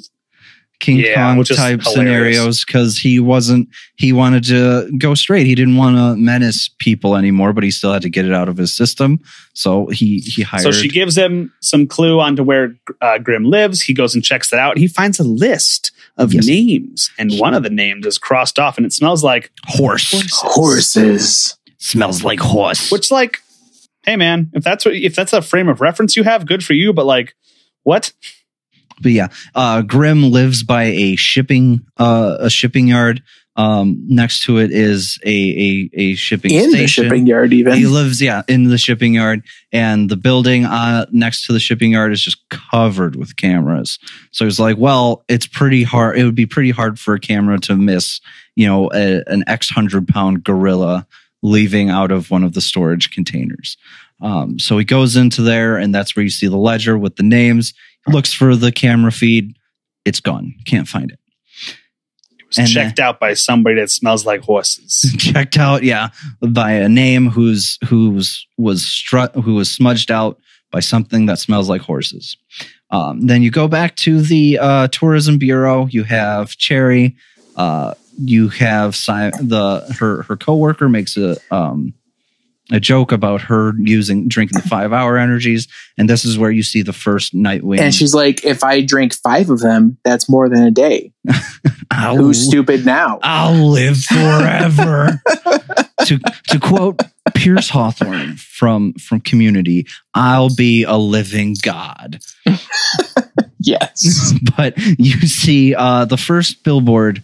King Kong type scenarios, because he wanted to go straight. He didn't want to menace people anymore, but he still had to get it out of his system. So he hired. So she gives him some clue onto where Grimm lives. He goes and checks that out. He finds a list of names, and one of the names is crossed off, and it smells like horses. Smells like horse. Which, like, hey man, if that's a frame of reference you have, good for you. But like, what? But yeah, Grimm lives by a shipping yard. Next to it is a shipping station. In the shipping yard, even. He lives, in the shipping yard. And the building next to the shipping yard is just covered with cameras. So he's like, well, it's pretty hard. It would be pretty hard for a camera to miss, an X 100-pound gorilla leaving out of one of the storage containers. So he goes into there, and that's where you see the ledger with the names. Looks for the camera feed. It's gone. Can't find it. It was checked out by somebody that smells like horses. Checked out, by a name who was smudged out by something that smells like horses. Then you go back to the tourism bureau. You have Cherry. You have her coworker makes a joke about her drinking the 5-hour energies, and this is where you see the first Nightwing. And she's like, "If I drink 5 of them, that's more than a day." Who's stupid now? I'll live forever. to quote Pierce Hawthorne from Community, "I'll be a living god." Yes. But you see the first billboard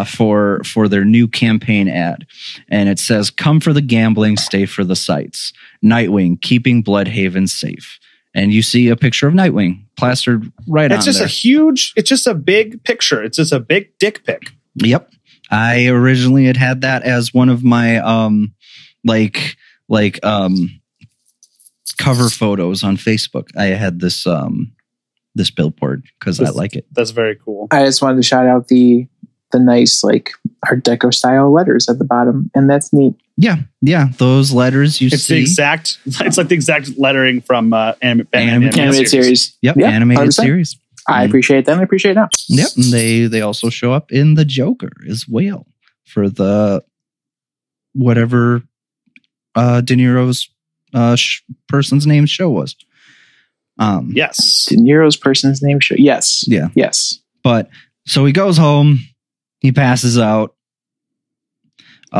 for their new campaign ad, and it says, "Come for the gambling, stay for the sights. Nightwing, keeping Bludhaven safe." And you see a picture of Nightwing plastered right on there. It's just a big picture. It's just a big dick pic. Yep. I originally had that as one of my cover photos on Facebook. I had this billboard because I like it. That's very cool. I just wanted to shout out the nice Art Deco style letters at the bottom, and that's neat. Yeah, those letters you see. It's like the exact lettering from animated series. Yep, animated 100%. Series. I appreciate them. I appreciate it now. Yep, and they also show up in the Joker as well for the whatever De Niro's person's name show was. Yes, De Niro's person's name show. Yes, yeah, yes. But so he goes home. He passes out.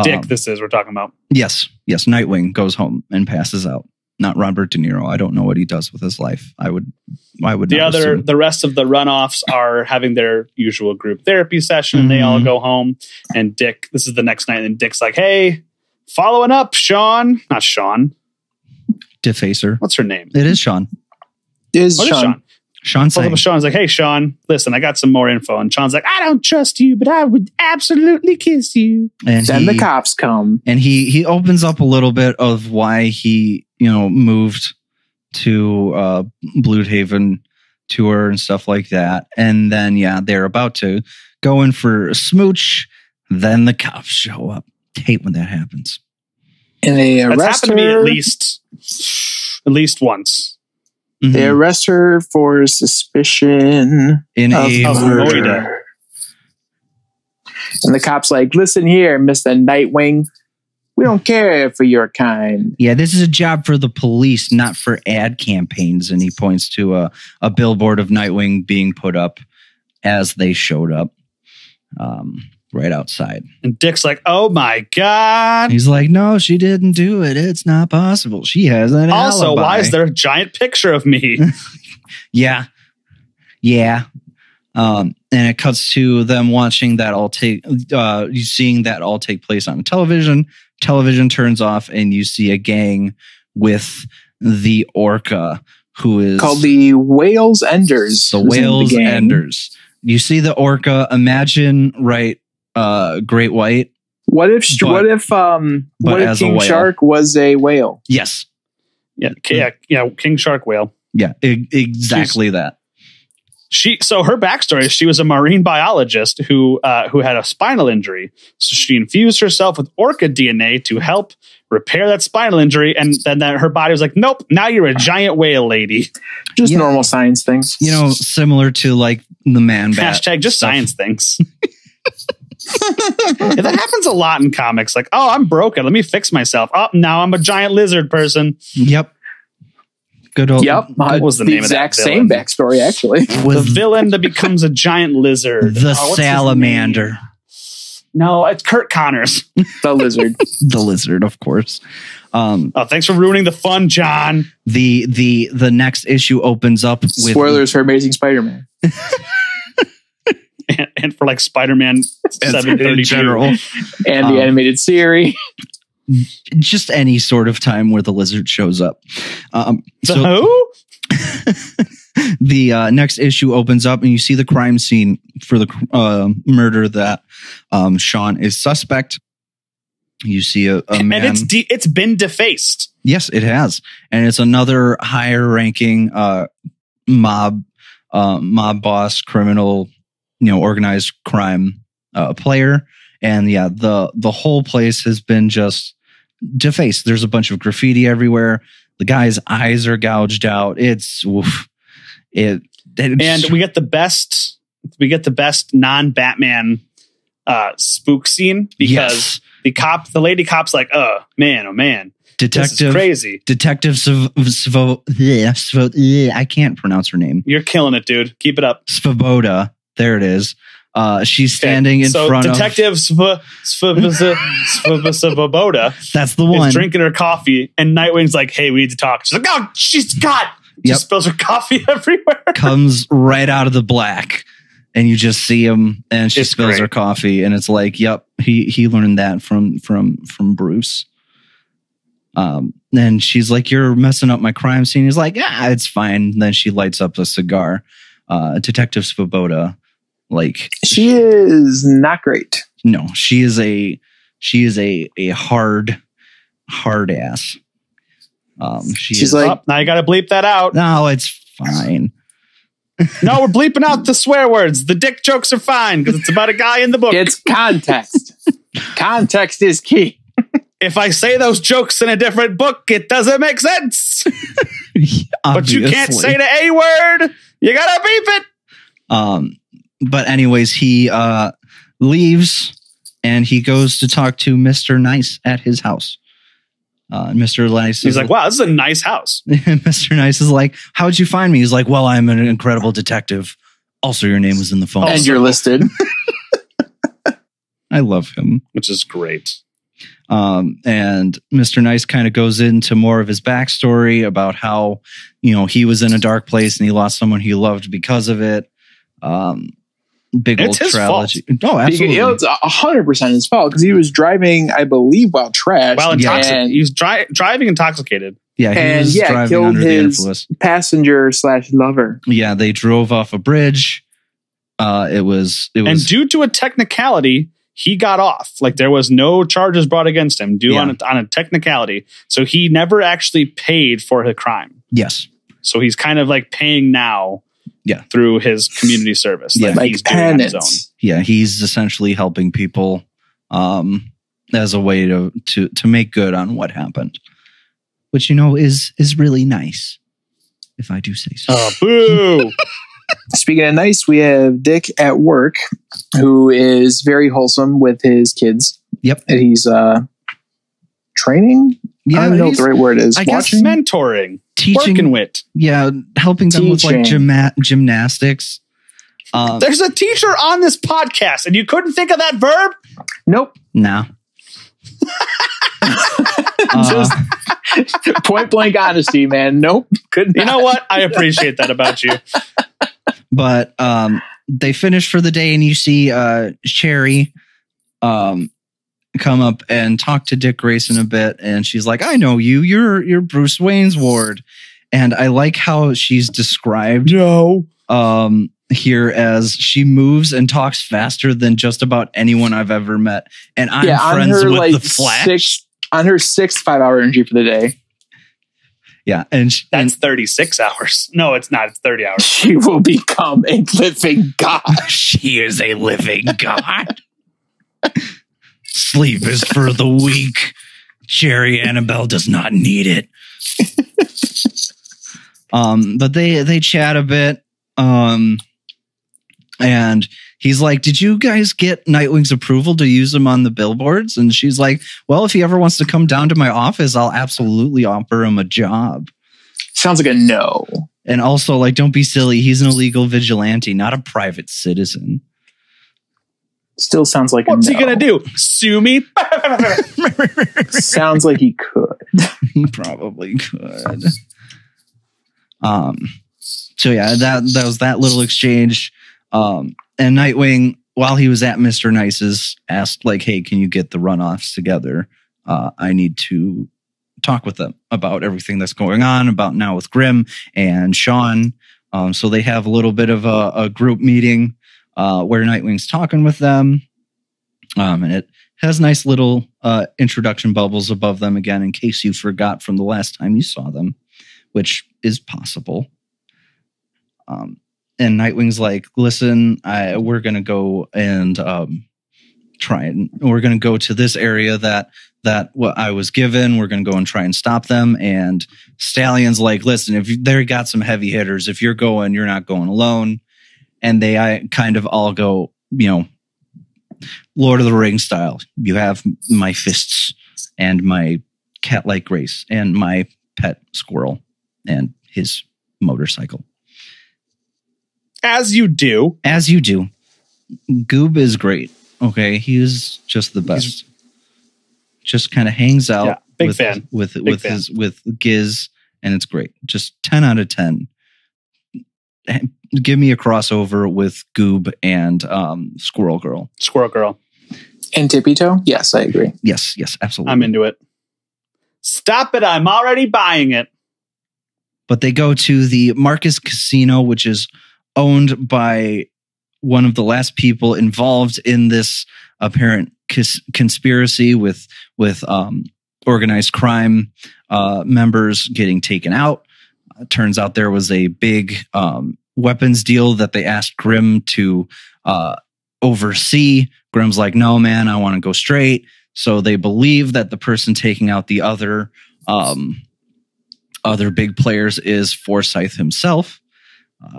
Dick, we're talking about. Yes. Nightwing goes home and passes out. Not Robert De Niro. I don't know what he does with his life. I would the rest of the runoffs are having their usual group therapy session. And they all go home. And Dick, this is the next night, and Dick's like, "Hey, following up, Sean." Not Sean. Defacer. What's her name? It is Sean. Sean. Sean saying. Sean's like, "Hey, Sean, listen, I got some more info." And Sean's like, "I don't trust you, but I would absolutely kiss you." And then the cops come. And he opens up a little bit of why he, moved to Bludhaven tour and stuff like that. And then, they're about to go in for a smooch. Then the cops show up. I hate when that happens. And they arrest That's happened her. to me at least once. Mm-hmm. They arrest her for suspicion In a murder. And the cop's like, "Listen here, Mr. Nightwing. We don't care for your kind." Yeah, this is a job for the police, not for ad campaigns. And he points to a billboard of Nightwing being put up as they showed up right outside. And Dick's like, "Oh my God." He's like, "No, she didn't do it. It's not possible. She has an Also, alibi." why is there a giant picture of me? Yeah. And it cuts to them watching that all seeing that all take place on television. Television turns off, and you see a gang with the orca, who is called the Whales Enders. The Whales Enders. You see the orca. Imagine, Great White. What if King Shark was a whale? Yes. Yeah, King Shark Whale. Yeah, exactly that. So her backstory is she was a marine biologist who had a spinal injury. So she infused herself with orca DNA to help repair that spinal injury. And then her body was like, "Nope, now you're a giant whale lady." Just normal science things. Similar to like the man bat. # just stuff. Science things. That happens a lot in comics. Like, "Oh, I'm broken. Let me fix myself. Oh, now I'm a giant lizard person." Yep. Good old. Yep. What was the name of that exact same backstory, actually. The villain that becomes a giant lizard. The salamander. No, it's Kurt Connors. The lizard. The lizard, of course. Thanks for ruining the fun, John. The next issue opens up with spoilers for Amazing Spider-Man. and for like Spider-Man 732 in general. And the animated series. Just any sort of time where the lizard shows up. Who? The next issue opens up, and you see the crime scene for the murder that Sean is suspect. You see a man, and it's been defaced. Yes, it has, and it's another higher ranking mob boss, criminal, organized crime player. And the whole place has been just defaced. There's a bunch of graffiti everywhere. The guy's eyes are gouged out. It's and we get the best non-Batman spook scene because the lady cop's like, "Oh man, Detective, this is crazy." Detective I can't pronounce her name. You're killing it, dude. Keep it up. Svoboda. There it is. She's standing in front Detective of Svoboda. That's the one. Is drinking her coffee, and Nightwing's like, "Hey, we need to talk." She's like, "Oh, She spills her coffee everywhere. Comes right out of the black, and you just see him, and she spills her coffee, and it's like, "Yep, he learned that from Bruce." And she's like, "You're messing up my crime scene." He's like, "Yeah, it's fine." And then she lights up a cigar. Detective Svoboda. Like she is not great. No, she is a hard ass. She's like, now you got to bleep that out. No, it's fine. No, we're bleeping out the swear words. The dick jokes are fine because it's about a guy in the book. It's context. Context is key. If I say those jokes in a different book, it doesn't make sense. But you can't say the A word. You gotta beep it. But anyways, he leaves and he goes to talk to Mr. Nice at his house. Mr. Nice is like, "Wow, this is a nice house." Mr. Nice is like, "How'd you find me?" He's like, "Well, I'm an incredible detective. Also, your name was in the phone. And you're listed." I love him. Which is great. And Mr. Nice kind of goes into more of his backstory about how, he was in a dark place and he lost someone he loved because of it. Big It's old his trilogy. Oh, absolutely. It's 100% his fault because he was driving, I believe, while trashed. While intoxicated. and- He was driving intoxicated. Yeah, he and was driving killed under the his influence. passenger/lover. Yeah, they drove off a bridge. It was, And due to a technicality, he got off. Like there was no charges brought against him on a technicality. So he never actually paid for the crime. yes. So he's kind of like paying now. Yeah. Through his community service. Yeah. That Like he's doing on his own. penance. Yeah, he's essentially helping people as a way to make good on what happened. Which, is really nice, if I do say so. Oh, boo. Speaking of nice, we have Dick at work, who is very wholesome with his kids. Yep. And he's training. Yeah, I don't know what he's the right word is. I guess Watching. Mentoring. teaching, Working with. yeah, helping them with like Teaching. gymnastics. There's a teacher on this podcast and you couldn't think of that verb? Nope. No. Just point blank honesty, man. Nope. Couldn't. You know what? I appreciate that about you. But they finish for the day, and you see Sherry come up and talk to Dick Grayson a bit, and she's like, "I know you. You're Bruce Wayne's ward." And I like how she's described here as she moves and talks faster than just about anyone I've ever met, and I'm friends with the Flash. On her 6th 5-hour energy for the day. Yeah, and That's 36 hours. No, it's not. It's 30 hours. She will become a living god. she is a living god. Sleep is for the weak. Jerry Annabelle does not need it. But they chat a bit. And he's like, "Did you guys get Nightwing's approval to use him on the billboards?" And she's like, "Well, if he ever wants to come down to my office, I'll absolutely offer him a job." Sounds like a no. And also, like, don't be silly. He's an illegal vigilante, not a private citizen. Still sounds like What's a no. he going to do? Sue me? Sounds like he could. He probably could. So yeah, that was that little exchange. And Nightwing, while he was at Mr. Nice's, asked like, "Hey, can you get the runoffs together? I need to talk with them about everything that's going on about now with Grimm and Sean." So they have a little bit of a group meeting where Nightwing's talking with them. And it has nice little introduction bubbles above them again, in case you forgot from the last time you saw them, which is possible. And Nightwing's like, "Listen, we're going to go and we're going to go to this area that what I was given. We're going to go and try and stop them." And Stallion's like, "Listen, if they got some heavy hitters, if you're going, you're not going alone." And they kind of all go, Lord of the Rings style. You have my fists and my cat-like grace and my pet squirrel and his motorcycle. As you do. As you do. Goob is great. Okay, he is just the best. Just kind of hangs out. Yeah, big fan. With fan. with Giz, and it's great. Just 10 out of 10. Give me a crossover with Goob and Squirrel Girl. Squirrel Girl. And Tippy Toe? Yes, I agree. Yes, absolutely. I'm into it. Stop it. I'm already buying it. But they go to the Marcus Casino, which is owned by one of the last people involved in this apparent conspiracy with organized crime members getting taken out. Turns out there was a big weapons deal that they asked Grimm to oversee. Grimm's like, "No, man, I want to go straight." So they believe that the person taking out the other big players is Forsyth himself.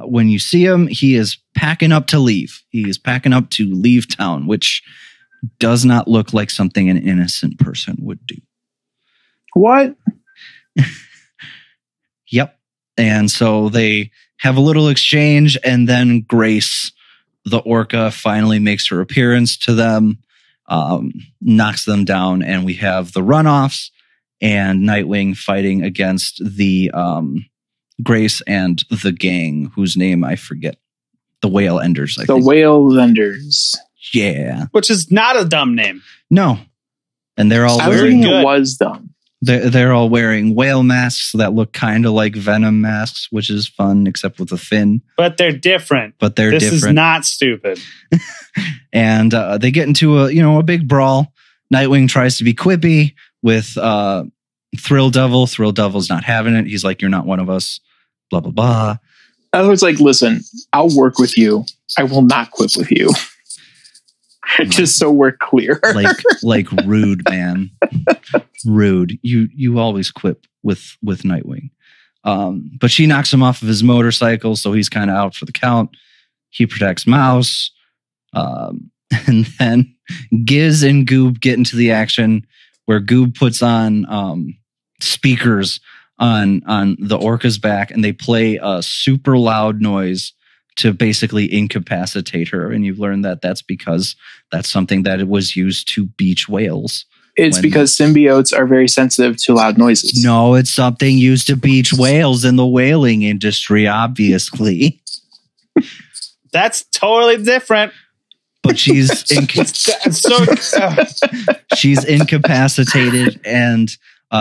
When you see him, he is packing up to leave. He is packing up to leave town, which does not look like something an innocent person would do. What? Yep. And so they have a little exchange, and then Grace, the orca, finally makes her appearance to them. knocks them down, and we have the runoffs and Nightwing fighting against the Grace and the gang, whose name I forget. The Whale Enders, I think. The Whale Enders. Yeah. Which is not a dumb name. No. And they're all I was wearing... thinking it was dumb. They're all wearing whale masks that look kind of like Venom masks, which is fun, except with a fin. But they're different. This is not stupid. And they get into a big brawl. Nightwing tries to be quippy with Thrill Devil. Thrill Devil's not having it. He's like, "You're not one of us." Blah blah blah. I was like, "Listen, I'll work with you. I will not quip with you." Just so we're clear. like rude, man. Rude. You always quip with Nightwing. But she knocks him off of his motorcycle, so he's kind of out for the count. He protects Mouse. And then Giz and Goob get into the action where Goob puts on speakers on the Orca's back, and they play a super loud noise to basically incapacitate her. And you've learned that that's because that's something that it was used to beach whales. It's because symbiotes are very sensitive to loud noises. No, it's something used to beach whales in the whaling industry, obviously. That's totally different. But she's she's incapacitated, and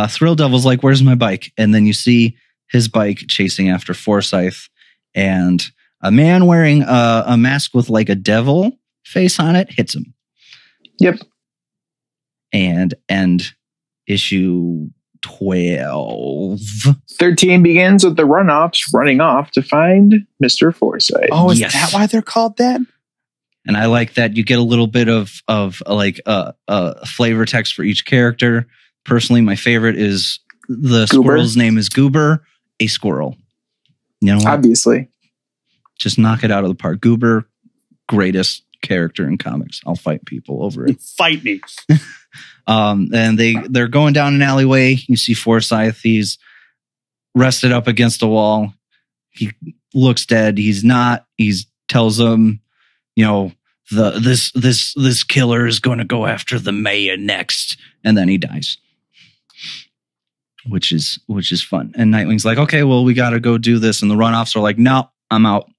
Thrill Devil's like, "Where's my bike?" And then you see his bike chasing after Forsyth, and a man wearing a mask with like a devil face on it hits him. Yep. And end issue 12. 13 begins with the runoffs running off to find Mr. Forsyth. Oh, is that why they're called that? And I like that you get a little bit of like a flavor text for each character. Personally, my favorite is the squirrel's name is Goober, a squirrel. You know what? Obviously. Just knock it out of the park. Goober, greatest character in comics. I'll fight people over it. Fight me. And they're going down an alleyway. You see Forsyth. He's rested up against a wall. He looks dead. He's not. He tells them, this killer is going to go after the mayor next, and then he dies, which is fun. And Nightwing's like, "Okay, well, we got to go do this." And the runoffs are like, "No, I'm out."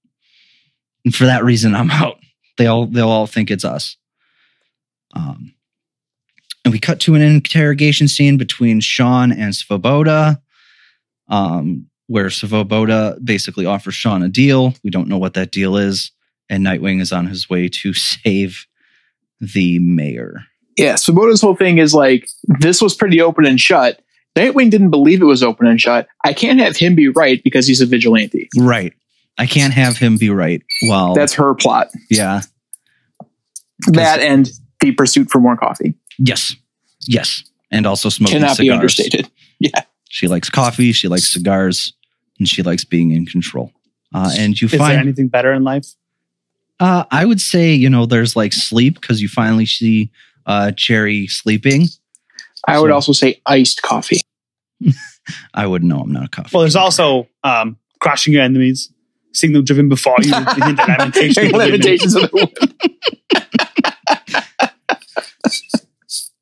And for that reason, I'm out. They'll all think it's us. And we cut to an interrogation scene between Sean and Svoboda, where Svoboda basically offers Sean a deal. We don't know what that deal is. And Nightwing is on his way to save the mayor. Yeah, Svoboda's whole thing is like, this was pretty open and shut. Nightwing didn't believe it was open and shut. I can't have him be right because he's a vigilante. Right. I can't have him be right. Well, that's her plot. Yeah. That and the pursuit for more coffee. Yes. And also smoking cannot cigars. Be understated. Yeah. She likes coffee. She likes cigars, and she likes being in control. And you Is find there anything better in life? I would say, there's like sleep, because you finally see Cherry sleeping. I would also say iced coffee. I wouldn't know. I'm not a coffee. Well, there's also crushing your enemies, signal driven before you, and the lamentations of the wind.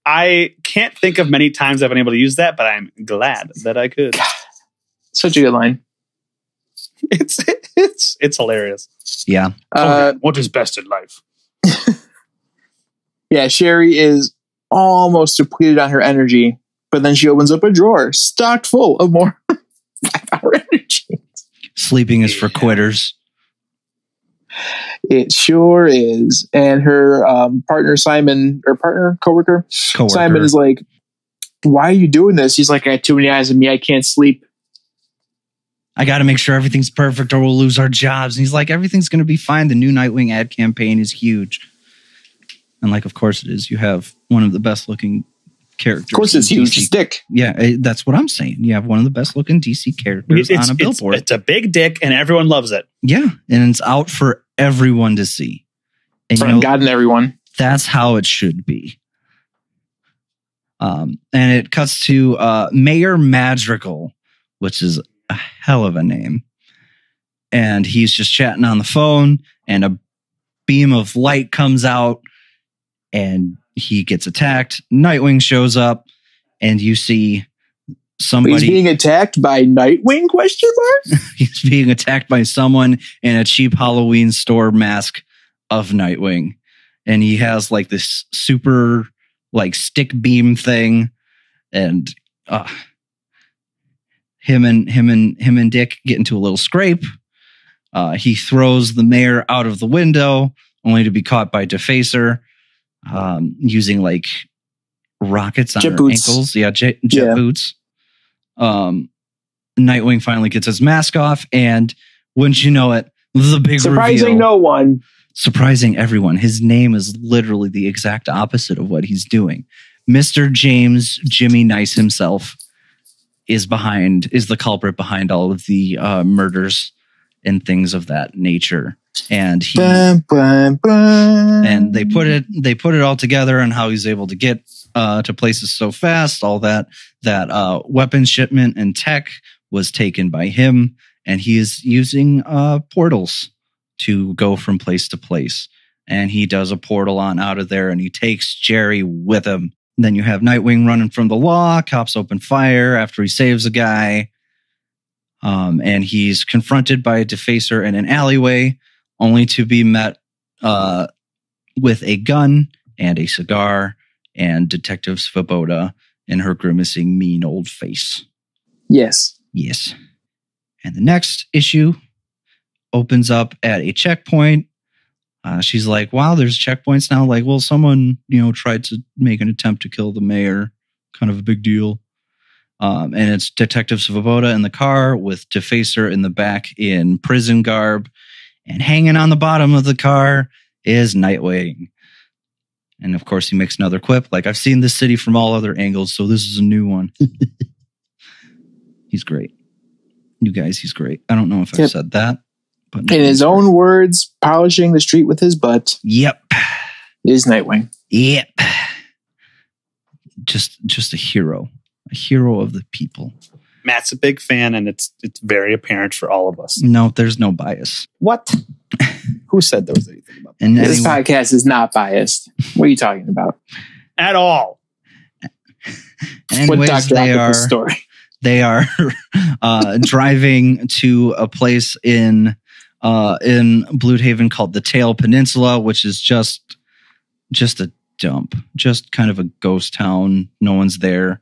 I can't think of many times I've been able to use that, but I'm glad that I could. God, such a good line. It's hilarious. Yeah. What is best in life? Yeah, Sherry is almost depleted on her energy, but then she opens up a drawer stocked full of more 5-hour energy. Sleeping is for quitters. It sure is. And her partner Simon, or coworker Simon is like, "Why are you doing this?" He's like, "I have too many eyes on me. I can't sleep. I got to make sure everything's perfect or we'll lose our jobs." And he's like, "Everything's going to be fine. The new Nightwing ad campaign is huge." And like, of course it is. You have one of the best looking characters. Of course it's huge. It's dick. Yeah, that's what I'm saying. You have one of the best looking DC characters on a billboard. It's a big dick and everyone loves it. Yeah, and it's out for everyone to see. And From God and everyone. That's how it should be. And it cuts to Mayor Madrigal, which is a hell of a name. And he's just chatting on the phone, and a beam of light comes out, and he gets attacked. Nightwing shows up, and you see somebody. He's being attacked by Nightwing? Question mark. He's being attacked by someone in a cheap Halloween store mask of Nightwing, and he has like this super like stick beam thing, and him and Dick get into a little scrape. He throws the mayor out of the window, only to be caught by Defacer, using like rockets on Jet her boots. ankles. Yeah, jet boots. Nightwing finally gets his mask off, and wouldn't you know it, the big Surprising reveal. no one. Surprising everyone. His name is literally the exact opposite of what he's doing. Mr. James Jimmy Nice himself is the culprit behind all of the murders and things of that nature. And and they put it all together on how he's able to get to places so fast. All that weapon shipment and tech was taken by him, and he is using portals to go from place to place. And he does a portal on out of there, and he takes Jerry with him. And then you have Nightwing running from the law. Cops open fire after he saves a guy. And he's confronted by a Defacer in an alleyway, only to be met with a gun and a cigar and Detective Svoboda in her grimacing, mean old face. Yes. Yes. And the next issue opens up at a checkpoint. She's like, wow, there's checkpoints now. Like, well, someone, tried to make an attempt to kill the mayor. Kind of a big deal. And it's Detective Svoboda in the car with Defacer in the back in prison garb. And hanging on the bottom of the car is Nightwing. And of course, he makes another quip. Like, I've seen this city from all other angles, so this is a new one. He's great. You guys, he's great. I don't know if I've said that. But in his own words, polishing the street with his butt. Yep. Is Nightwing. Yep. Just a hero. A hero of the people. Matt's a big fan, and it's very apparent for all of us. No, there's no bias. What? Who said there was anything about that? And this podcast is not biased. What are you talking about? At all. Anyways, what Dr. Octopus story? They are driving to a place in Bludhaven called the Tail Peninsula, which is just a dump, just kind of a ghost town. No one's there.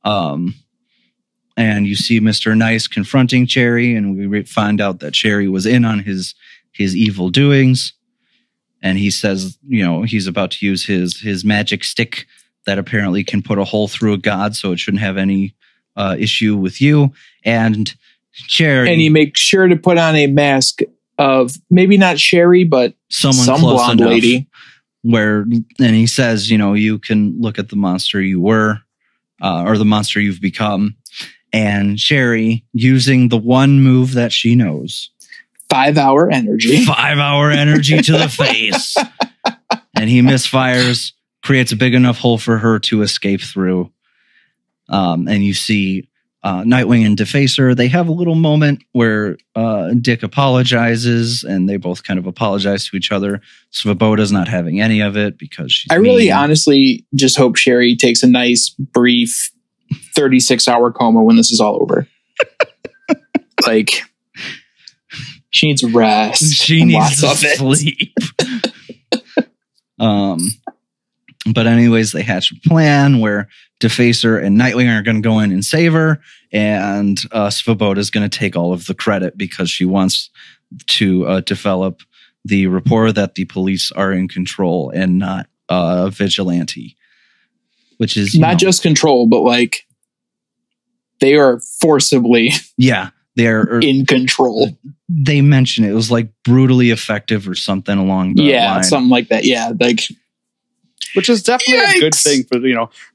And you see Mr. Nice confronting Cherry, and we find out that Cherry was in on his evil doings. And he says, he's about to use his magic stick that apparently can put a hole through a god, so it shouldn't have any issue with you. And Cherry, and he makes sure to put on a mask of maybe not Sherry, but some close blonde enough, lady. and he says, you can look at the monster you were, or the monster you've become. And Sherry, using the one move that she knows, 5-hour energy. 5-hour energy to the face. And he misfires, creates a big enough hole for her to escape through. And you see Nightwing and Defacer. They have a little moment where Dick apologizes, and they both kind of apologize to each other. Svoboda's not having any of it because she's really honestly just hope Sherry takes a nice, brief 36-hour coma when this is all over. Like, she needs rest. She needs to sleep. But anyways, they hatch a plan where Defacer and Nightwing are going to go in and save her, and Svoboda is going to take all of the credit because she wants to develop the rapport that the police are in control and not vigilante, which is not just control, but like they are forcibly they're in control. They mention it was like brutally effective or something along the line. Something like that. Yeah, like. Which is definitely a good thing for,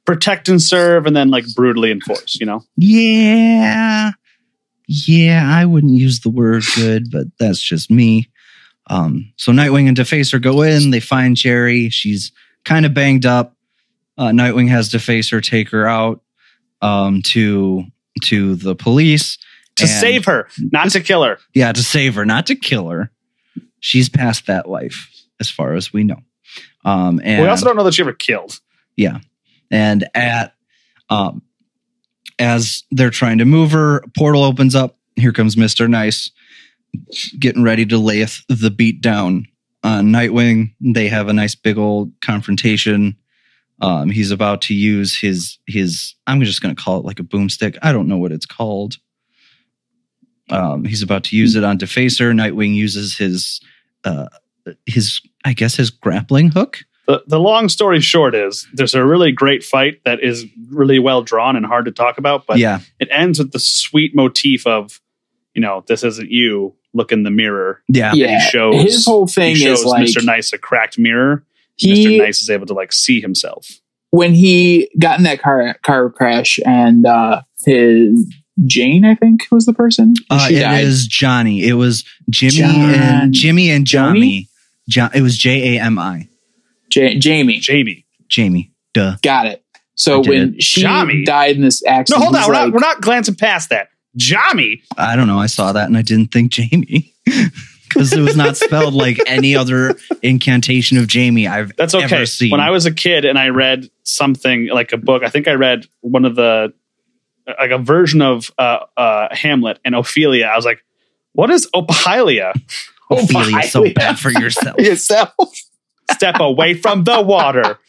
protect and serve and then like brutally enforce, Yeah. Yeah, I wouldn't use the word good, but that's just me. So Nightwing and Defacer go in, they find Cherry. She's kind of banged up. Nightwing has Defacer take her out to the police. To save her, not to kill her. Yeah, to save her, not to kill her. She's past that life, as far as we know. And we also don't know that she ever killed. Yeah. And as they're trying to move her, a portal opens up. Here comes Mr. Nice, getting ready to lay the beat down on Nightwing. They have a nice big old confrontation. He's about to use his I'm just going to call it like a boomstick. I don't know what it's called. He's about to use it on Defacer. Nightwing uses his I guess his grappling hook. The long story short is there's a really great fight that is really well drawn and hard to talk about, but it ends with the sweet motif of, this isn't you, look in the mirror. Yeah. He shows his whole thing is like Mr. Nice a cracked mirror. Mr. Nice is able to like see himself. When he got in that car crash and his Jane, I think, was the person. It is Johnny. It was Jimmy and Johnny. It was Jami. Jamie. Duh. Got it. So when she died in this accident, no, hold on. We're not glancing past that. Jamie. I don't know. I saw that and I didn't think Jamie because it was not spelled like any other incantation of Jamie I've ever seen. When I was a kid and I read something like a book, I think I read one of the like a version of Hamlet and Ophelia. I was like, "What is Ophelia?" Ophelia is so bad for yourself. Step away from the water.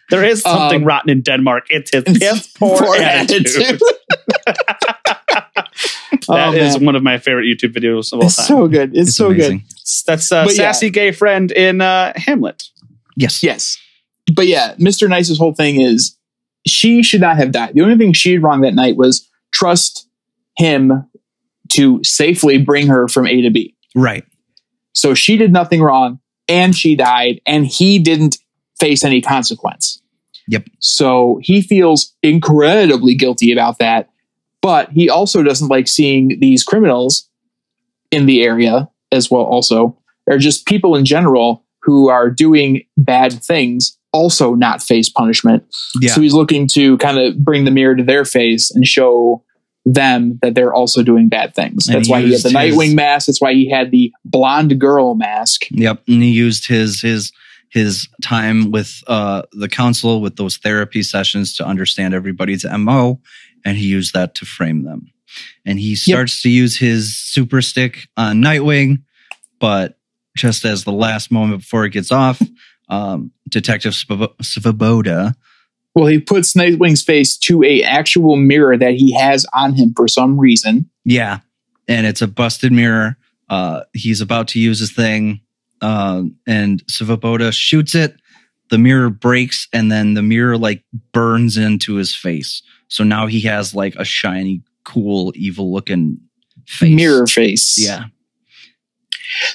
There is something rotten in Denmark. It's his piss poor attitude. That is one of my favorite YouTube videos of all time. It's so good. It's so amazing. good. That's sassy gay friend in Hamlet. Yes. But yeah, Mr. Nice's whole thing is she should not have died. The only thing she did wrong that night was trust him to safely bring her from A to B. Right. So she did nothing wrong and she died and he didn't face any consequence. Yep. So he feels incredibly guilty about that. But he also doesn't like seeing these criminals in the area as well also, or just people in general who are doing bad things also not face punishment. Yeah. So he's looking to kind of bring the mirror to their face and show them that they're also doing bad things. That's why he had the Nightwing mask. That's why he had the blonde girl mask. Yep. And he used his time with the council with those therapy sessions to understand everybody's MO. And he used that to frame them. And he starts to use his super stick on Nightwing. But just as the last moment before it gets off, Detective Svoboda. Well, he puts Nightwing's face to a actual mirror that he has on him for some reason. Yeah. And it's a busted mirror. He's about to use his thing. And Svoboda shoots it. The mirror breaks. And then the mirror like burns into his face. So now he has like a shiny, cool, evil looking face. Mirror face. Yeah.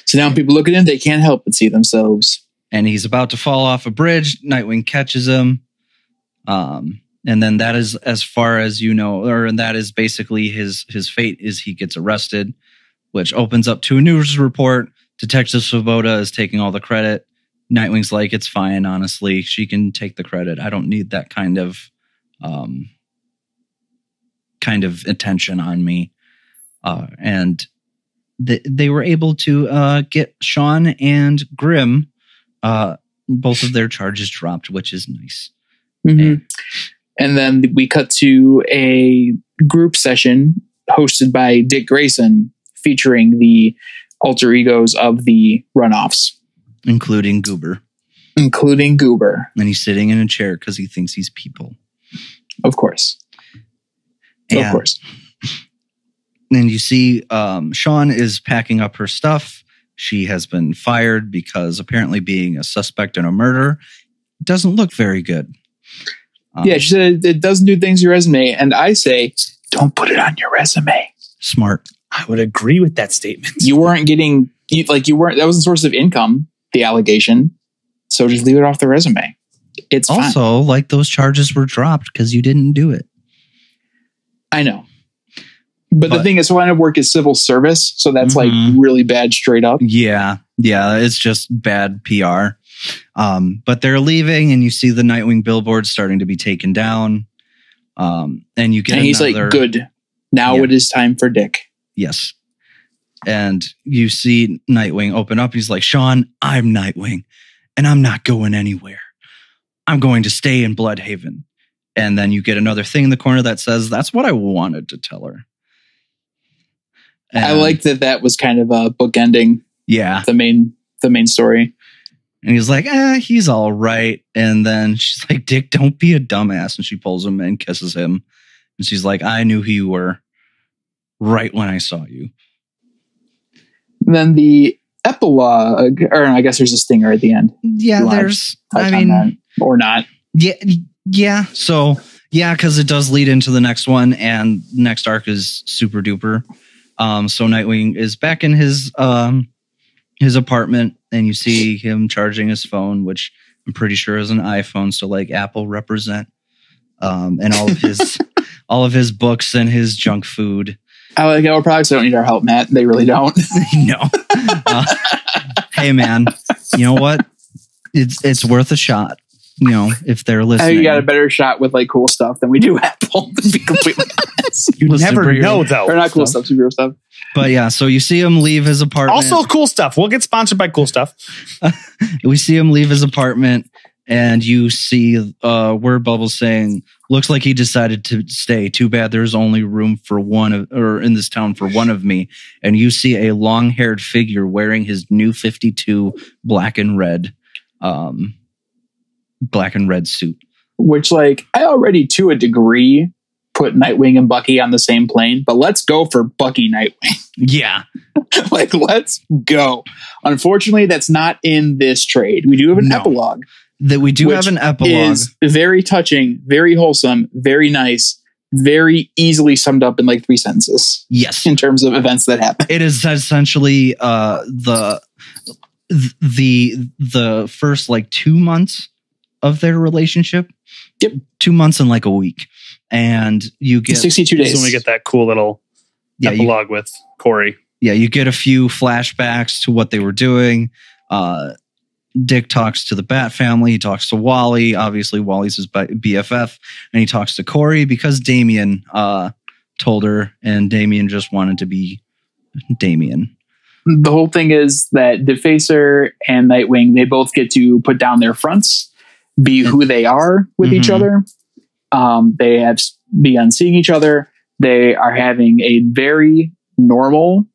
So now people look at him, they can't help but see themselves. And he's about to fall off a bridge. Nightwing catches him. And then that is as far as you know, or that is basically his fate is he gets arrested, which opens up to a news report. Detective Svoboda is taking all the credit. Nightwing's like, it's fine, honestly. She can take the credit. I don't need that kind of attention on me. And they were able to get Sean and Grimm, both of their charges dropped, which is nice. Mm-hmm. And then we cut to a group session hosted by Dick Grayson featuring the alter egos of the runoffs. Including Goober. And he's sitting in a chair because he thinks he's people. Of course. And, of course. And you see Sean is packing up her stuff. She has been fired because apparently being a suspect in a murder doesn't look very good. Yeah, she said it doesn't do things to your resume. And I say, don't put it on your resume. Smart. I would agree with that statement. You weren't getting, that was a source of income, the allegation. So just leave it off the resume. It's also fine. Like those charges were dropped because you didn't do it. I know. But the thing is, line of work is civil service. So that's like really bad straight up. Yeah. Yeah. It's just bad PR. But they're leaving and you see the Nightwing billboard starting to be taken down. And you get he's like, good. Now it is time for Dick. Yes. And you see Nightwing open up. He's like, Sean, I'm Nightwing. and I'm not going anywhere. I'm going to stay in Bludhaven. And then you get another thing in the corner that says, that's what I wanted to tell her. And I like that was kind of a bookending. Yeah. The main story. And he's like, he's all right. And then she's like, Dick, don't be a dumbass. And she pulls him and kisses him. And she's like, I knew who you were right when I saw you. And then the epilogue, or I guess there's a stinger at the end. Yeah, there's, I mean, or not. Yeah. So, yeah, because it does lead into the next one, and next arc is super duper. So Nightwing is back in his apartment, and you see him charging his phone, which I'm pretty sure is an iPhone. So like Apple represent, and all of his books and his junk food. I like our products don't need our help, Matt. They really don't. No. Hey man, you know what? It's worth a shot. You know, if they're listening. You got a better shot with like cool stuff than we do Apple, to be completely honest. You never know though. Or not cool stuff, superhero stuff. But yeah, so you see him leave his apartment. Also cool stuff. We'll get sponsored by cool stuff. We see him leave his apartment, and you see word bubbles saying, looks like he decided to stay. Too bad there's only room for in this town for one of me. And you see a long-haired figure wearing his new 52 black and red suit. Which, like, I already to a degree put Nightwing and Bucky on the same plane, but let's go for Bucky Nightwing. Yeah. Like, let's go. Unfortunately, that's not in this trade. We do have an epilogue. That we do have an epilogue. Is very touching, very wholesome, very nice, very easily summed up in like 3 sentences. Yes. In terms of events that happen. It is essentially the first like 2 months of their relationship. Yep. 2 months and like a week. And you get 62 days. When we get that cool little epilogue with Corey. Yeah, you get a few flashbacks to what they were doing. Dick talks to the Bat family. He talks to Wally. Obviously, Wally's his BFF. And he talks to Corey because Damian told her, and Damian just wanted to be Damian. The whole thing is that Defacer and Nightwing, they both get to put down their fronts, be who they are with each other. They have begun seeing each other. They are having a very normal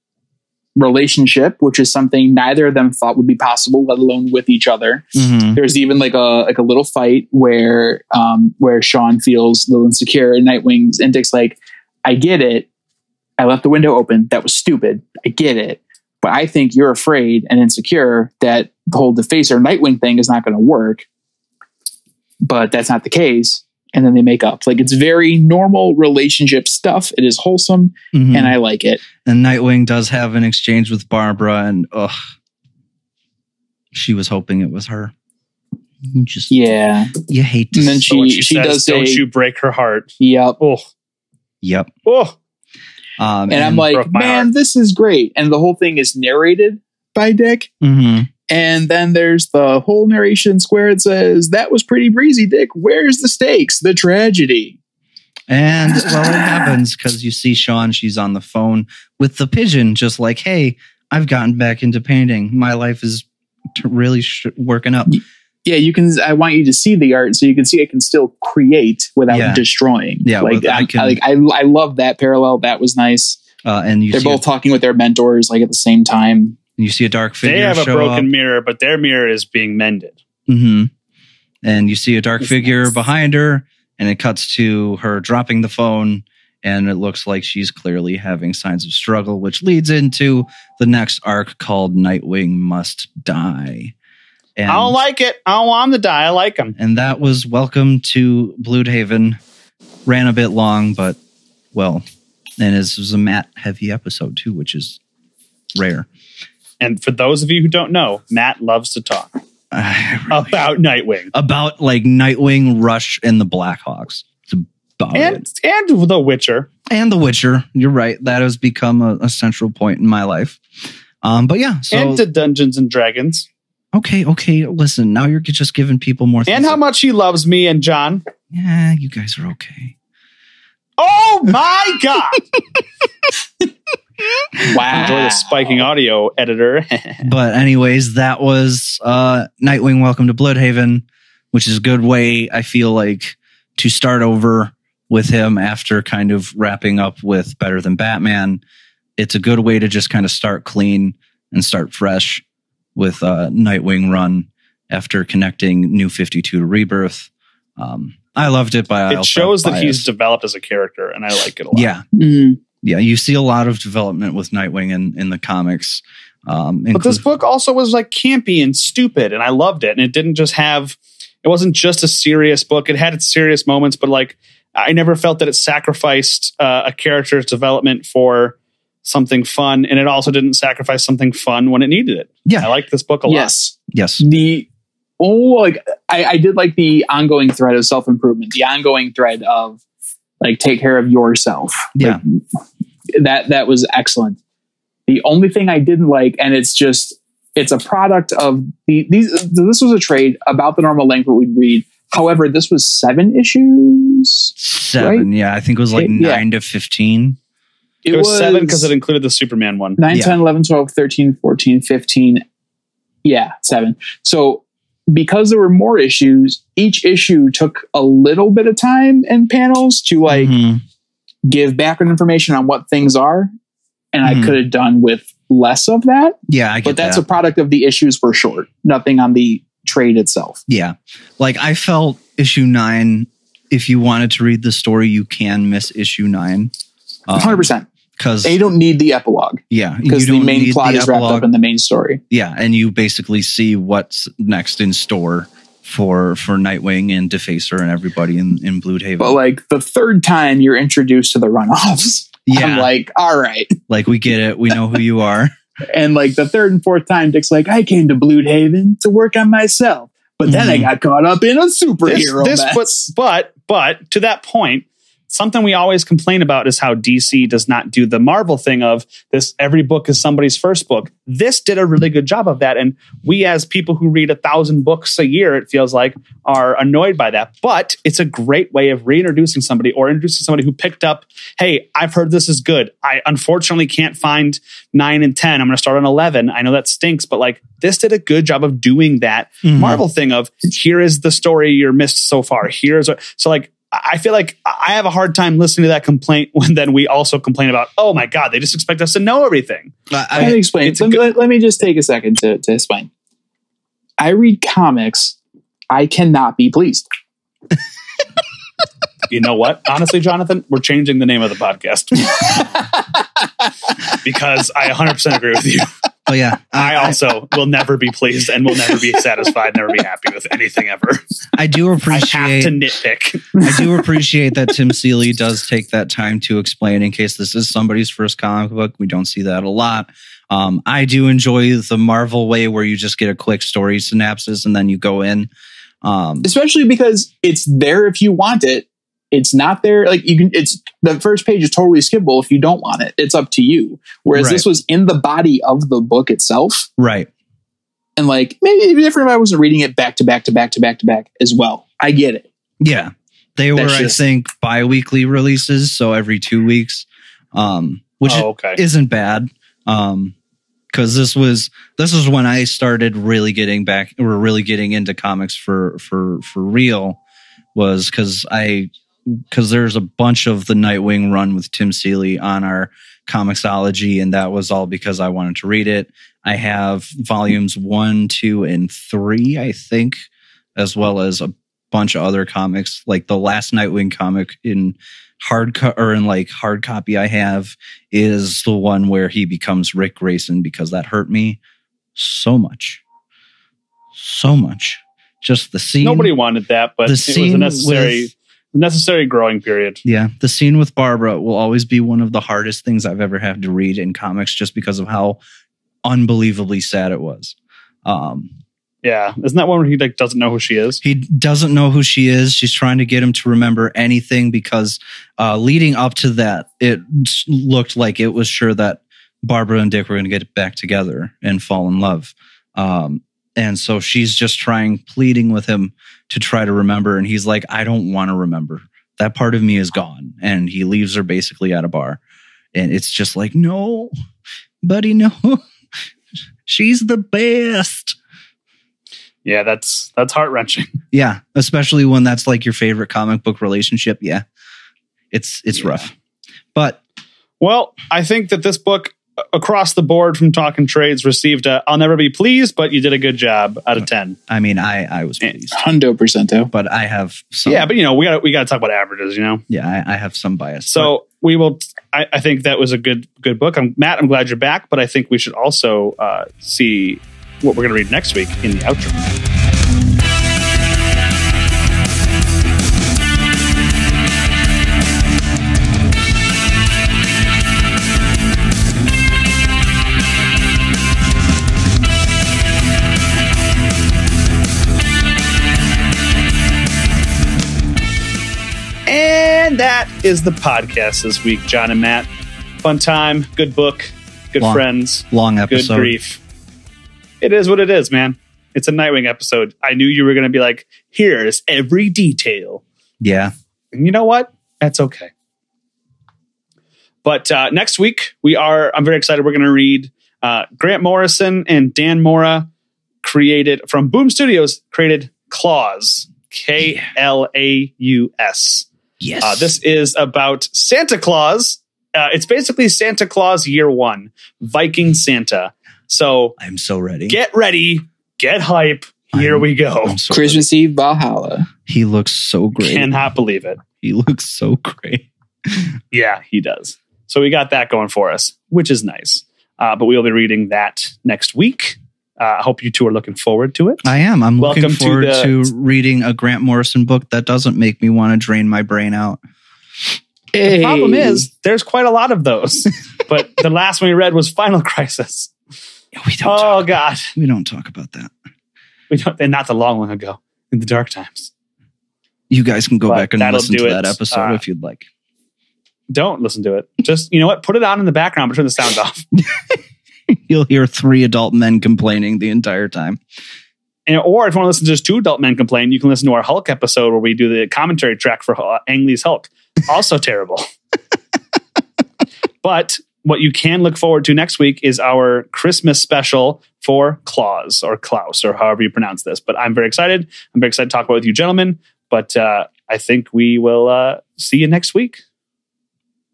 relationship, which is something neither of them thought would be possible, let alone with each other. There's even like a little fight where Sean feels a little insecure, and Nightwing's and Dick's like, I get it. I left the window open. That was stupid. I get it. But I think you're afraid and insecure that the whole Defacer Nightwing thing is not going to work. But that's not the case. And then they make up. Like, it's very normal relationship stuff. It is wholesome, and I like it. And Nightwing does have an exchange with Barbara, and she was hoping it was her. You hate to. And then she says, does say, "Don't you break her heart." Yep. Oh, yep. Oh. And I'm like, man, this is great. And the whole thing is narrated by Dick. And then there's the whole narration square. It says, that was pretty breezy, Dick. Where's the stakes? The tragedy. And well, it happens because you see Sean, she's on the phone with the pigeon, just like, hey, I've gotten back into painting. My life is really working up. Yeah, you can. I want you to see the art so you can see it can still create without destroying. Yeah, like I love that parallel. That was nice. And they're both talking with their mentors like at the same time. You see a dark figure. They have a broken up. mirror, but their mirror is being mended. And you see a dark figure behind her, and it cuts to her dropping the phone, and it looks like she's clearly having signs of struggle, which leads into the next arc called Nightwing Must Die. And I don't like it. I don't want him to die. I like him. And that was Welcome to Bludhaven. Ran a bit long, but well, and this was a Matt heavy episode too, which is rare. And for those of you who don't know, Matt loves to talk about Nightwing. About like Nightwing, Rush, and the Blackhawks. It's about it. And The Witcher. And The Witcher. You're right. That has become a central point in my life. But yeah. So, and to Dungeons and Dragons. Okay. Listen, now you're just giving people more things. And how much he loves me and John. Yeah, you guys are okay. Oh my God. Wow. Enjoy the spiking audio, editor. But anyways, that was Nightwing Welcome to Bludhaven, which is a good way, I feel like, to start over with him after kind of wrapping up with Better Than Batman. It's a good way to just kind of start clean and start fresh with Nightwing run after connecting New 52 to Rebirth. I loved it, but it shows that he's developed as a character, and I like it a lot. Yeah. Mm-hmm. Yeah, you see a lot of development with Nightwing in the comics. But this book also was like campy and stupid, and I loved it. And it didn't just have, it wasn't just a serious book. It had its serious moments, but like I never felt that it sacrificed a character's development for something fun, and it also didn't sacrifice something fun when it needed it. Yeah, I like this book a lot. Yes. I did like the ongoing thread of self-improvement, the ongoing thread of like take care of yourself. Yeah, like, that was excellent. The only thing I didn't like, and it's a product of this was a trade about the normal length that we'd read. However, this was 7 issues. 7, right? Yeah, I think it was like 9 to 15. It was 7 because it included the Superman one. 9, 10, 11, 12, 13, 14, 15. Yeah, 7. So because there were more issues, each issue took a little bit of time and panels to like give background information on what things are. And I could have done with less of that. Yeah, I get but that's that. a product of the issues were short. Nothing on the trade itself. Yeah. Like I felt issue 9, if you wanted to read the story, you can miss issue 9. 100%. Because you don't need the epilogue. Yeah. Because the main plot is wrapped up in the main story. Yeah. And you basically see what's next in store for Nightwing and Defacer and everybody in Bludhaven. But like the third time you're introduced to the runoffs, I'm like, all right. Like we get it. We know who you are. And like the third and fourth time, Dick's like, I came to Bludhaven to work on myself. But then I got caught up in a superhero mess. But to that point, something we always complain about is how DC does not do the Marvel thing of this. Every book is somebody's first book. This did a really good job of that. And we, as people who read 1,000 books a year, it feels like, are annoyed by that. But it's a great way of reintroducing somebody or introducing somebody who picked up, hey, I've heard this is good. I unfortunately can't find 9 and 10. I'm going to start on 11. I know that stinks, but like this did a good job of doing that Marvel thing of here is the story you're missed so far. So like, I feel like I have a hard time listening to that complaint when then we also complain about, oh my God, they just expect us to know everything. I can explain. Let me just take a second to explain. I read comics. I cannot be pleased. You know what? Honestly, Jonathan, we're changing the name of the podcast. Because I 100% agree with you. Oh yeah. I also will never be pleased and will never be satisfied, never be happy with anything ever. I do appreciate I have to nitpick. I do appreciate that Tim Seeley does take that time to explain in case this is somebody's first comic book. We don't see that a lot. I do enjoy the Marvel way where you just get a quick story synopsis and then you go in. Especially because it's there if you want it. It's not there. Like you can, it's the first page is totally skippable. If you don't want it, it's up to you. Whereas this was in the body of the book itself. Right. And like, maybe it'd be different if I wasn't reading it back to back to back to back to back as well. I get it. Yeah. They were, I think, bi-weekly releases. So every 2 weeks, which isn't bad. Cause this was when I started really getting into comics for real was because there's a bunch of the Nightwing run with Tim Seeley on our Comixology, and that was all because I wanted to read it. I have volumes 1, 2, and 3, I think, as well as a bunch of other comics. Like the last Nightwing comic in hard copy I have is the one where he becomes Rick Grayson, because that hurt me so much. Just the scene. Nobody wanted that, but it was a necessary growing period. Yeah. The scene with Barbara will always be one of the hardest things I've ever had to read in comics just because of how unbelievably sad it was. Yeah. Isn't that one where he like doesn't know who she is? He doesn't know who she is. She's trying to get him to remember anything because leading up to that, it looked like it was sure that Barbara and Dick were going to get back together and fall in love. And so she's just pleading with him to try to remember. And he's like, I don't want to remember. That part of me is gone. And he leaves her basically at a bar. And it's just like, no, buddy, no. She's the best. Yeah, that's heart-wrenching. Yeah, especially when that's like your favorite comic book relationship. Yeah, it's rough. But well, I think that this book across the board from Talking Trades received a I'll never be pleased, but you did a good job out of 10. I mean, I was pleased. 100%. But I have some. Yeah, but we got to talk about averages, Yeah, I have some bias. So we will. I think that was a good book. Matt, I'm glad you're back, but I think we should also see what we're going to read next week in the outro. And that is the podcast this week, John and Matt. Fun time, good book, good friends, long episode, good grief. It is what it is, man. It's a Nightwing episode. I knew you were going to be like, here's every detail. Yeah. And you know what? That's okay. But next week, I'm very excited. We're going to read Grant Morrison and Dan Mora from Boom Studios, created Claus, Klaus. Yes. This is about Santa Claus. It's basically Santa Claus Year One, Viking Santa. So I'm so ready. Get ready. Get hype. Here we go. So Christmas Eve Valhalla. He looks so great. Cannot believe it. He looks so great. Yeah, he does. So we got that going for us, which is nice. But we'll be reading that next week. I hope you two are looking forward to it. I am. I'm looking forward to reading a Grant Morrison book that doesn't make me want to drain my brain out. The problem is there's quite a lot of those. But the last one we read was Final Crisis. God. We don't talk about that. We don't, and not the long one ago in the dark times. You guys can go back and listen to that episode if you'd like. Don't listen to it. Just, you know what? Put it on in the background, but turn the sound off. You'll hear 3 adult men complaining the entire time. Or if you want to listen to just 2 adult men complain, you can listen to our Hulk episode where we do the commentary track for Ang Lee's Hulk. Also terrible. But what you can look forward to next week is our Christmas special for Klaus or however you pronounce this. But I'm very excited. I'm very excited to talk about it with you gentlemen. But I think we will see you next week.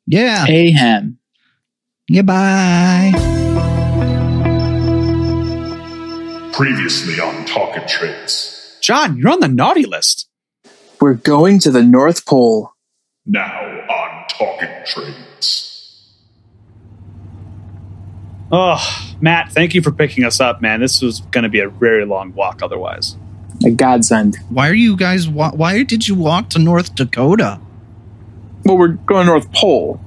Yeah. Ahem. Goodbye. Previously on Talking Trades. John, you're on the naughty list. We're going to the North Pole. Now on Talking Trades. Oh, Matt, thank you for picking us up, man. This was going to be a very long walk otherwise. A godsend. Why are you guys? Why did you walk to North Dakota? Well, we're going North Pole.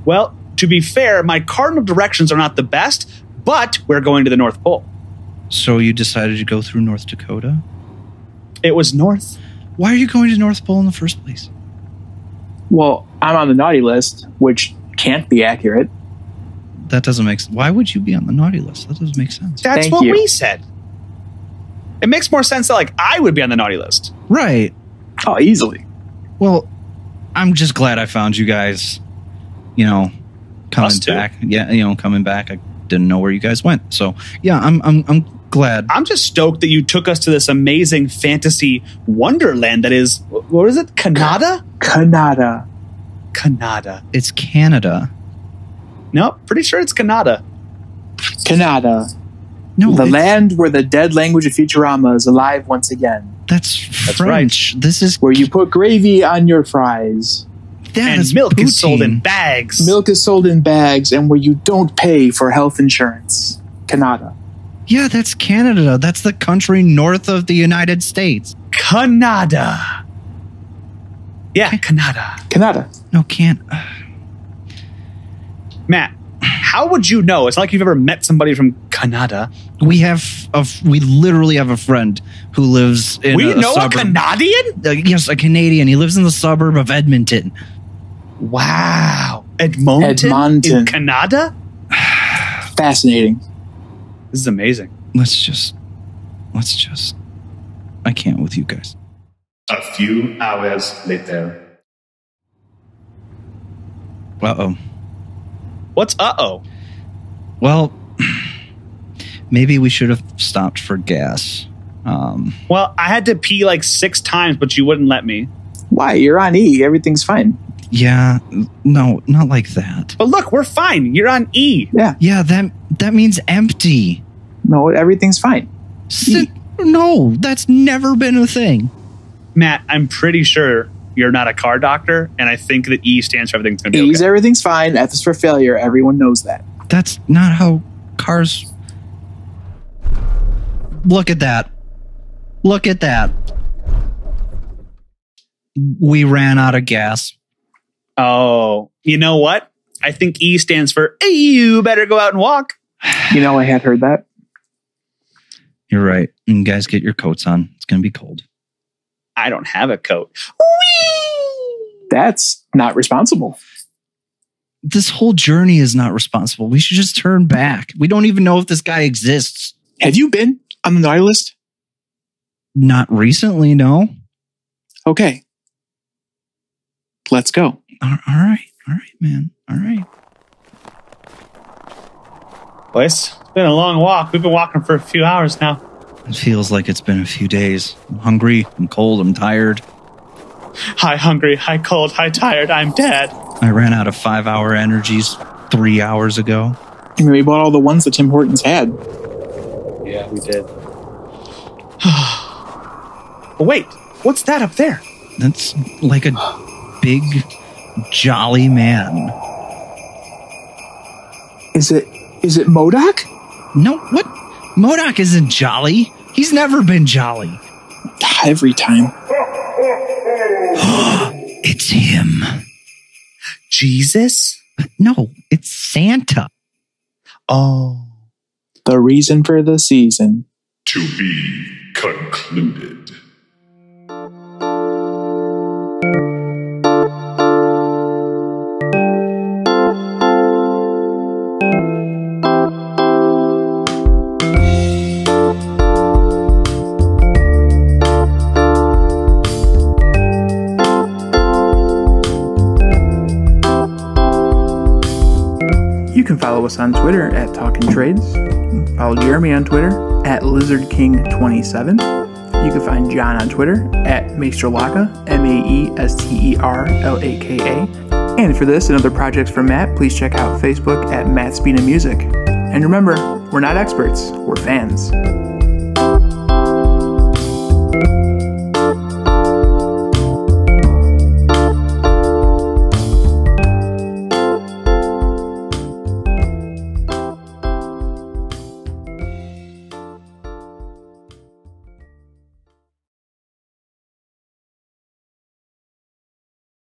Well, to be fair, my cardinal directions are not the best, but we're going to the North Pole. So you decided to go through North Dakota? It was north. Why are you going to North Pole in the first place? Well, I'm on the naughty list, which can't be accurate. That doesn't make sense. Why would you be on the naughty list? That doesn't make sense. That's Thank what you. we said. It makes more sense that I would be on the naughty list. Right. Oh, easily. Well, I'm just glad I found you guys, coming back. Yeah, coming back. I didn't know where you guys went. So, yeah, I'm glad. I'm just stoked that you took us to this amazing fantasy wonderland that is, what is it? Canada? Canada. It's Canada. No, pretty sure it's Canada. Canada. No, the land where the dead language of Futurama is alive once again. That's French. Right. This is where you put gravy on your fries. And milk is sold in bags. Milk is sold in bags, and where you don't pay for health insurance. Canada. Yeah, that's Canada. That's the country north of the United States. Canada. Yeah, Canada. Canada. No, can't. Matt, how would you know? It's not like you've ever met somebody from Canada. We literally have a friend who lives in a suburb. A Canadian? Yes, a Canadian. He lives in the suburb of Edmonton. Wow. Edmonton. In Canada? Fascinating. This is amazing. Let's just. I can't with you guys. A few hours later. Uh-oh. What's uh-oh? Well, maybe we should have stopped for gas. Well, I had to pee like 6 times, but you wouldn't let me. Why? You're on E. Everything's fine. Yeah, no, not like that. But look, we're fine. You're on E. Yeah. Yeah, that means empty. No, everything's fine. No, that's never been a thing. Matt, I'm pretty sure you're not a car doctor, and I think that E stands for everything's going to be E's okay. everything's fine. F is for failure. Everyone knows that. That's not how cars... Look at that. Look at that. We ran out of gas. Oh, you know what? I think E stands for, hey, you better go out and walk. You know, I had heard that. You're right. And guys, get your coats on. It's going to be cold. I don't have a coat. That's not responsible. This whole journey is not responsible. We should just turn back. We don't even know if this guy exists. Have you been on the naughty list? Not recently, no. Okay. Let's go. All right, man. All right. Boys, it's been a long walk. We've been walking for a few hours now. It feels like it's been a few days. I'm hungry. I'm cold. I'm tired. Hi, hungry. Hi, cold. Hi, tired. I'm dead. I ran out of 5-hour energies 3 hours ago. I mean, we bought all the ones that Tim Hortons had. Yeah, we did. Wait, what's that up there? That's like a big, jolly man. Is it MODOK? No, what? MODOK isn't jolly. He's never been jolly. Every time. It's him. Jesus? No, it's Santa. Oh. The reason for the season. To be concluded. You can follow us on Twitter at Talkin' Trades. Follow Jeremy on Twitter at LizardKing27. You can find John on Twitter at Maesterlaka, Maesterlaka. And for this and other projects from Matt, please check out Facebook at Matt Spina Music. And remember, we're not experts, we're fans.